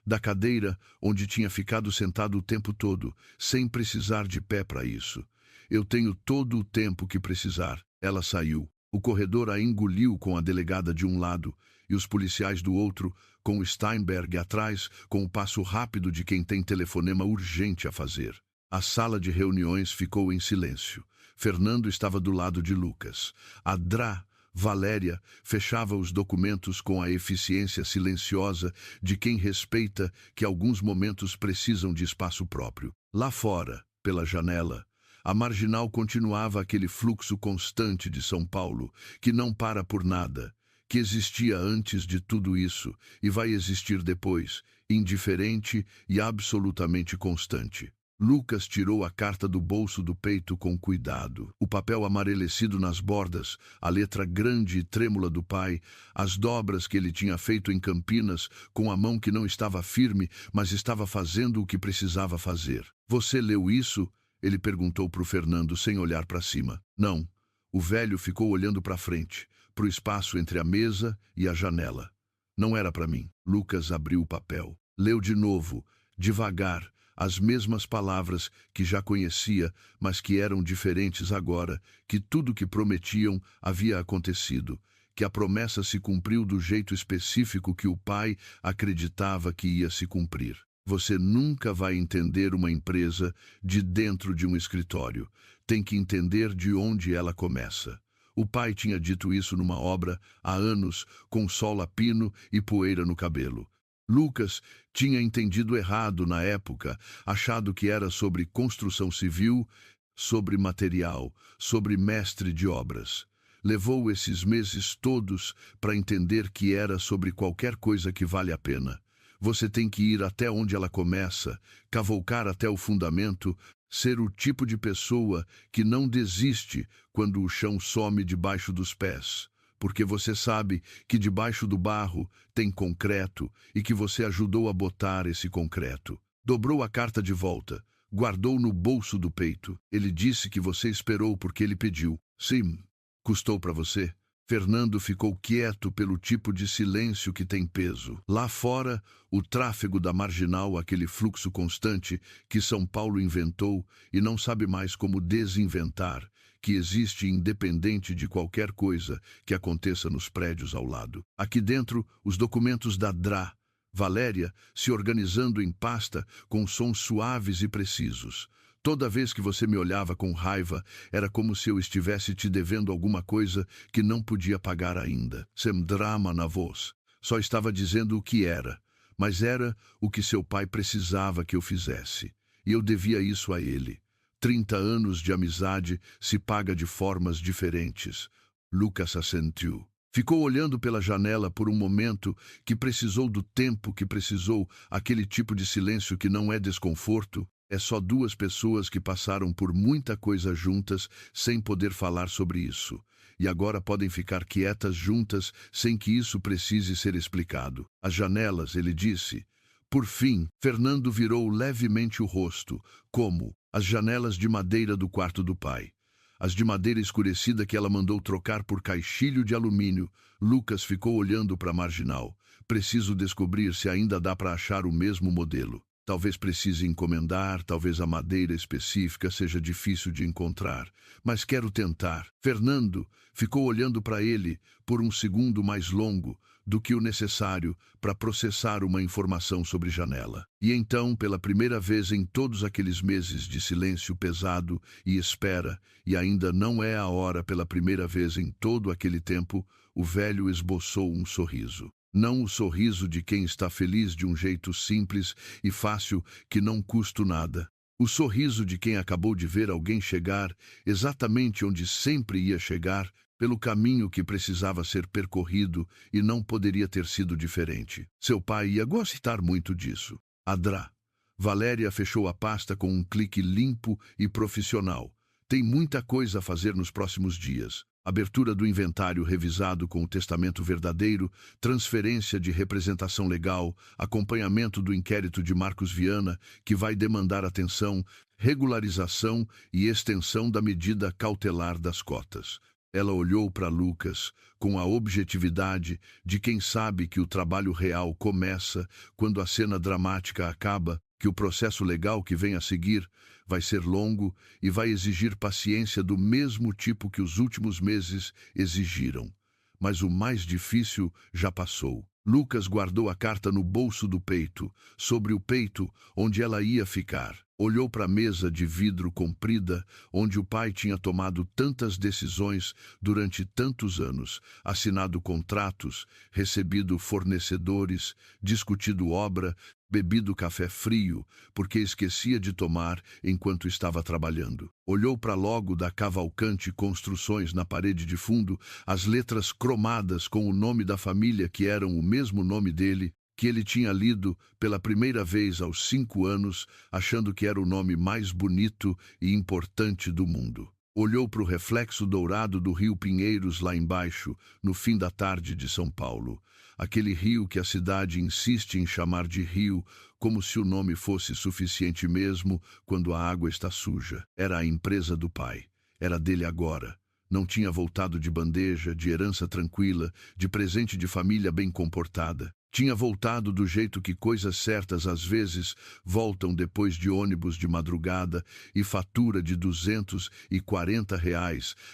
Da cadeira onde tinha ficado sentado o tempo todo, sem precisar de pé para isso. Eu tenho todo o tempo que precisar. Ela saiu. O corredor a engoliu com a delegada de um lado e os policiais do outro, com o Steinberg atrás, com o passo rápido de quem tem telefonema urgente a fazer. A sala de reuniões ficou em silêncio. Fernando estava do lado de Lucas. Adrá, Valéria fechava os documentos com a eficiência silenciosa de quem respeita que alguns momentos precisam de espaço próprio. Lá fora, pela janela, a Marginal continuava aquele fluxo constante de São Paulo, que não para por nada, que existia antes de tudo isso e vai existir depois, indiferente e absolutamente constante. Lucas tirou a carta do bolso do peito com cuidado. O papel amarelecido nas bordas, a letra grande e trêmula do pai, as dobras que ele tinha feito em Campinas com a mão que não estava firme, mas estava fazendo o que precisava fazer. "Você leu isso?" ele perguntou para o Fernando sem olhar para cima. Não. O velho ficou olhando para frente, para o espaço entre a mesa e a janela. Não era para mim. Lucas abriu o papel. Leu de novo, devagar, as mesmas palavras que já conhecia, mas que eram diferentes agora, que tudo que prometiam havia acontecido, que a promessa se cumpriu do jeito específico que o pai acreditava que ia se cumprir. Você nunca vai entender uma empresa de dentro de um escritório. Tem que entender de onde ela começa. O pai tinha dito isso numa obra há anos, com sol a pino e poeira no cabelo. Lucas tinha entendido errado na época, achado que era sobre construção civil, sobre material, sobre mestre de obras. Levou esses meses todos para entender que era sobre qualquer coisa que vale a pena. Você tem que ir até onde ela começa, cavoucar até o fundamento, ser o tipo de pessoa que não desiste quando o chão some debaixo dos pés. Porque você sabe que debaixo do barro tem concreto e que você ajudou a botar esse concreto. Dobrou a carta de volta, guardou no bolso do peito. Ele disse que você esperou porque ele pediu. Sim, custou para você. Fernando ficou quieto pelo tipo de silêncio que tem peso. Lá fora, o tráfego da Marginal, aquele fluxo constante que São Paulo inventou e não sabe mais como desinventar, que existe independente de qualquer coisa que aconteça nos prédios ao lado. Aqui dentro, os documentos da DRA, Valéria se organizando em pasta com sons suaves e precisos. Toda vez que você me olhava com raiva, era como se eu estivesse te devendo alguma coisa que não podia pagar ainda. Sem drama na voz. Só estava dizendo o que era, mas era o que seu pai precisava que eu fizesse. E eu devia isso a ele. 30 anos de amizade se paga de formas diferentes. Lucas assentiu. Ficou olhando pela janela por um momento que precisou do tempo que precisou, aquele tipo de silêncio que não é desconforto. É só duas pessoas que passaram por muita coisa juntas sem poder falar sobre isso. E agora podem ficar quietas juntas sem que isso precise ser explicado. As janelas, ele disse. Por fim, Fernando virou levemente o rosto, como as janelas de madeira do quarto do pai. As de madeira escurecida que ela mandou trocar por caixilho de alumínio. Lucas ficou olhando para a Marginal. Preciso descobrir se ainda dá para achar o mesmo modelo. Talvez precise encomendar, talvez a madeira específica seja difícil de encontrar, mas quero tentar. Fernando ficou olhando para ele por um segundo mais longo do que o necessário para processar uma informação sobre janela. E então, pela primeira vez em todos aqueles meses de silêncio pesado e espera, e ainda não é a hora pela primeira vez em todo aquele tempo, o velho esboçou um sorriso. Não o sorriso de quem está feliz de um jeito simples e fácil que não custa nada. O sorriso de quem acabou de ver alguém chegar exatamente onde sempre ia chegar, pelo caminho que precisava ser percorrido e não poderia ter sido diferente. Seu pai ia gostar muito disso. Adrá. Valéria fechou a pasta com um clique limpo e profissional. Tem muita coisa a fazer nos próximos dias. Abertura do inventário revisado com o testamento verdadeiro, transferência de representação legal, acompanhamento do inquérito de Marcos Viana, que vai demandar atenção, regularização e extensão da medida cautelar das cotas. Ela olhou para Lucas com a objetividade de quem sabe que o trabalho real começa quando a cena dramática acaba, que o processo legal que vem a seguir vai ser longo e vai exigir paciência do mesmo tipo que os últimos meses exigiram. Mas o mais difícil já passou. Lucas guardou a carta no bolso do peito, sobre o peito, onde ela ia ficar. Olhou para a mesa de vidro comprida, onde o pai tinha tomado tantas decisões durante tantos anos, assinado contratos, recebido fornecedores, discutido obra, bebido café frio, porque esquecia de tomar enquanto estava trabalhando. Olhou para logo da Cavalcante Construções na parede de fundo, as letras cromadas com o nome da família que eram o mesmo nome dele, que ele tinha lido pela primeira vez aos 5 anos, achando que era o nome mais bonito e importante do mundo. Olhou para o reflexo dourado do rio Pinheiros lá embaixo, no fim da tarde de São Paulo. Aquele rio que a cidade insiste em chamar de rio, como se o nome fosse suficiente mesmo quando a água está suja. Era a empresa do pai. Era dele agora. Não tinha voltado de bandeja, de herança tranquila, de presente de família bem comportada. Tinha voltado do jeito que coisas certas às vezes voltam depois de ônibus de madrugada e fatura de R$ 240,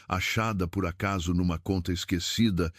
achada por acaso numa conta esquecida,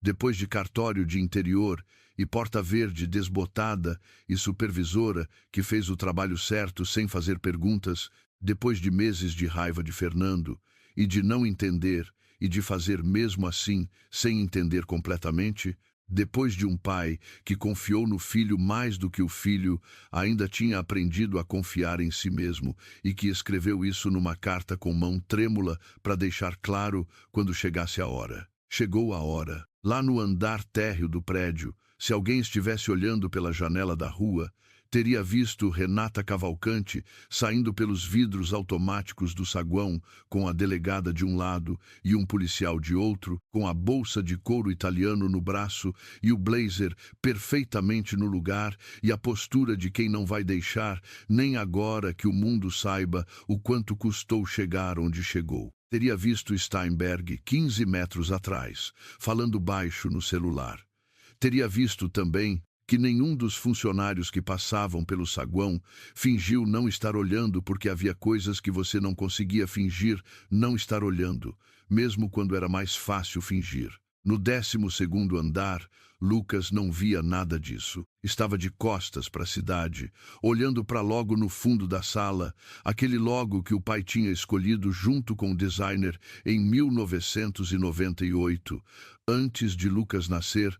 depois de cartório de interior e porta verde desbotada e supervisora que fez o trabalho certo sem fazer perguntas, depois de meses de raiva de Fernando e de não entender e de fazer mesmo assim sem entender completamente, depois de um pai que confiou no filho mais do que o filho ainda tinha aprendido a confiar em si mesmo e que escreveu isso numa carta com mão trêmula para deixar claro quando chegasse a hora. Chegou a hora. Lá no andar térreo do prédio, se alguém estivesse olhando pela janela da rua, teria visto Renata Cavalcante saindo pelos vidros automáticos do saguão, com a delegada de um lado e um policial de outro, com a bolsa de couro italiano no braço e o blazer perfeitamente no lugar e a postura de quem não vai deixar, nem agora que o mundo saiba o quanto custou chegar onde chegou. Teria visto Steinberg 15 metros atrás, falando baixo no celular. Teria visto também que nenhum dos funcionários que passavam pelo saguão fingiu não estar olhando porque havia coisas que você não conseguia fingir não estar olhando, mesmo quando era mais fácil fingir. No 12º andar, Lucas não via nada disso. Estava de costas para a cidade, olhando para logo no fundo da sala, aquele logo que o pai tinha escolhido junto com o designer em 1998, antes de Lucas nascer,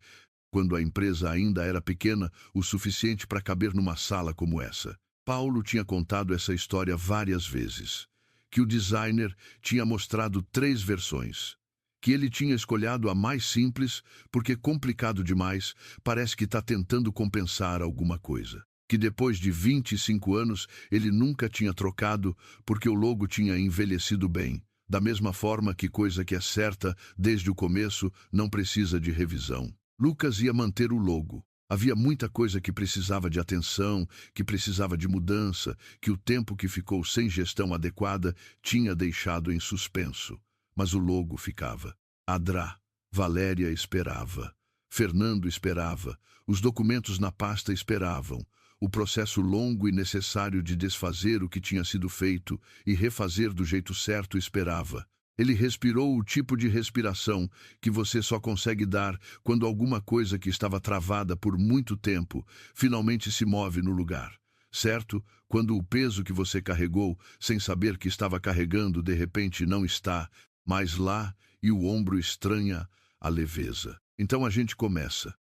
quando a empresa ainda era pequena o suficiente para caber numa sala como essa. Paulo tinha contado essa história várias vezes, que o designer tinha mostrado 3 versões, que ele tinha escolhido a mais simples porque complicado demais, parece que está tentando compensar alguma coisa. Que depois de 25 anos ele nunca tinha trocado porque o logo tinha envelhecido bem, da mesma forma que coisa que é certa desde o começo não precisa de revisão. Lucas ia manter o logo. Havia muita coisa que precisava de atenção, que precisava de mudança, que o tempo que ficou sem gestão adequada tinha deixado em suspenso. Mas o logo ficava. Adrá, Valéria esperava. Fernando esperava. Os documentos na pasta esperavam. O processo longo e necessário de desfazer o que tinha sido feito e refazer do jeito certo esperava. Ele respirou o tipo de respiração que você só consegue dar quando alguma coisa que estava travada por muito tempo finalmente se move no lugar. Certo? Quando o peso que você carregou, sem saber que estava carregando, de repente não está mais lá e o ombro estranha a leveza. Então a gente começa.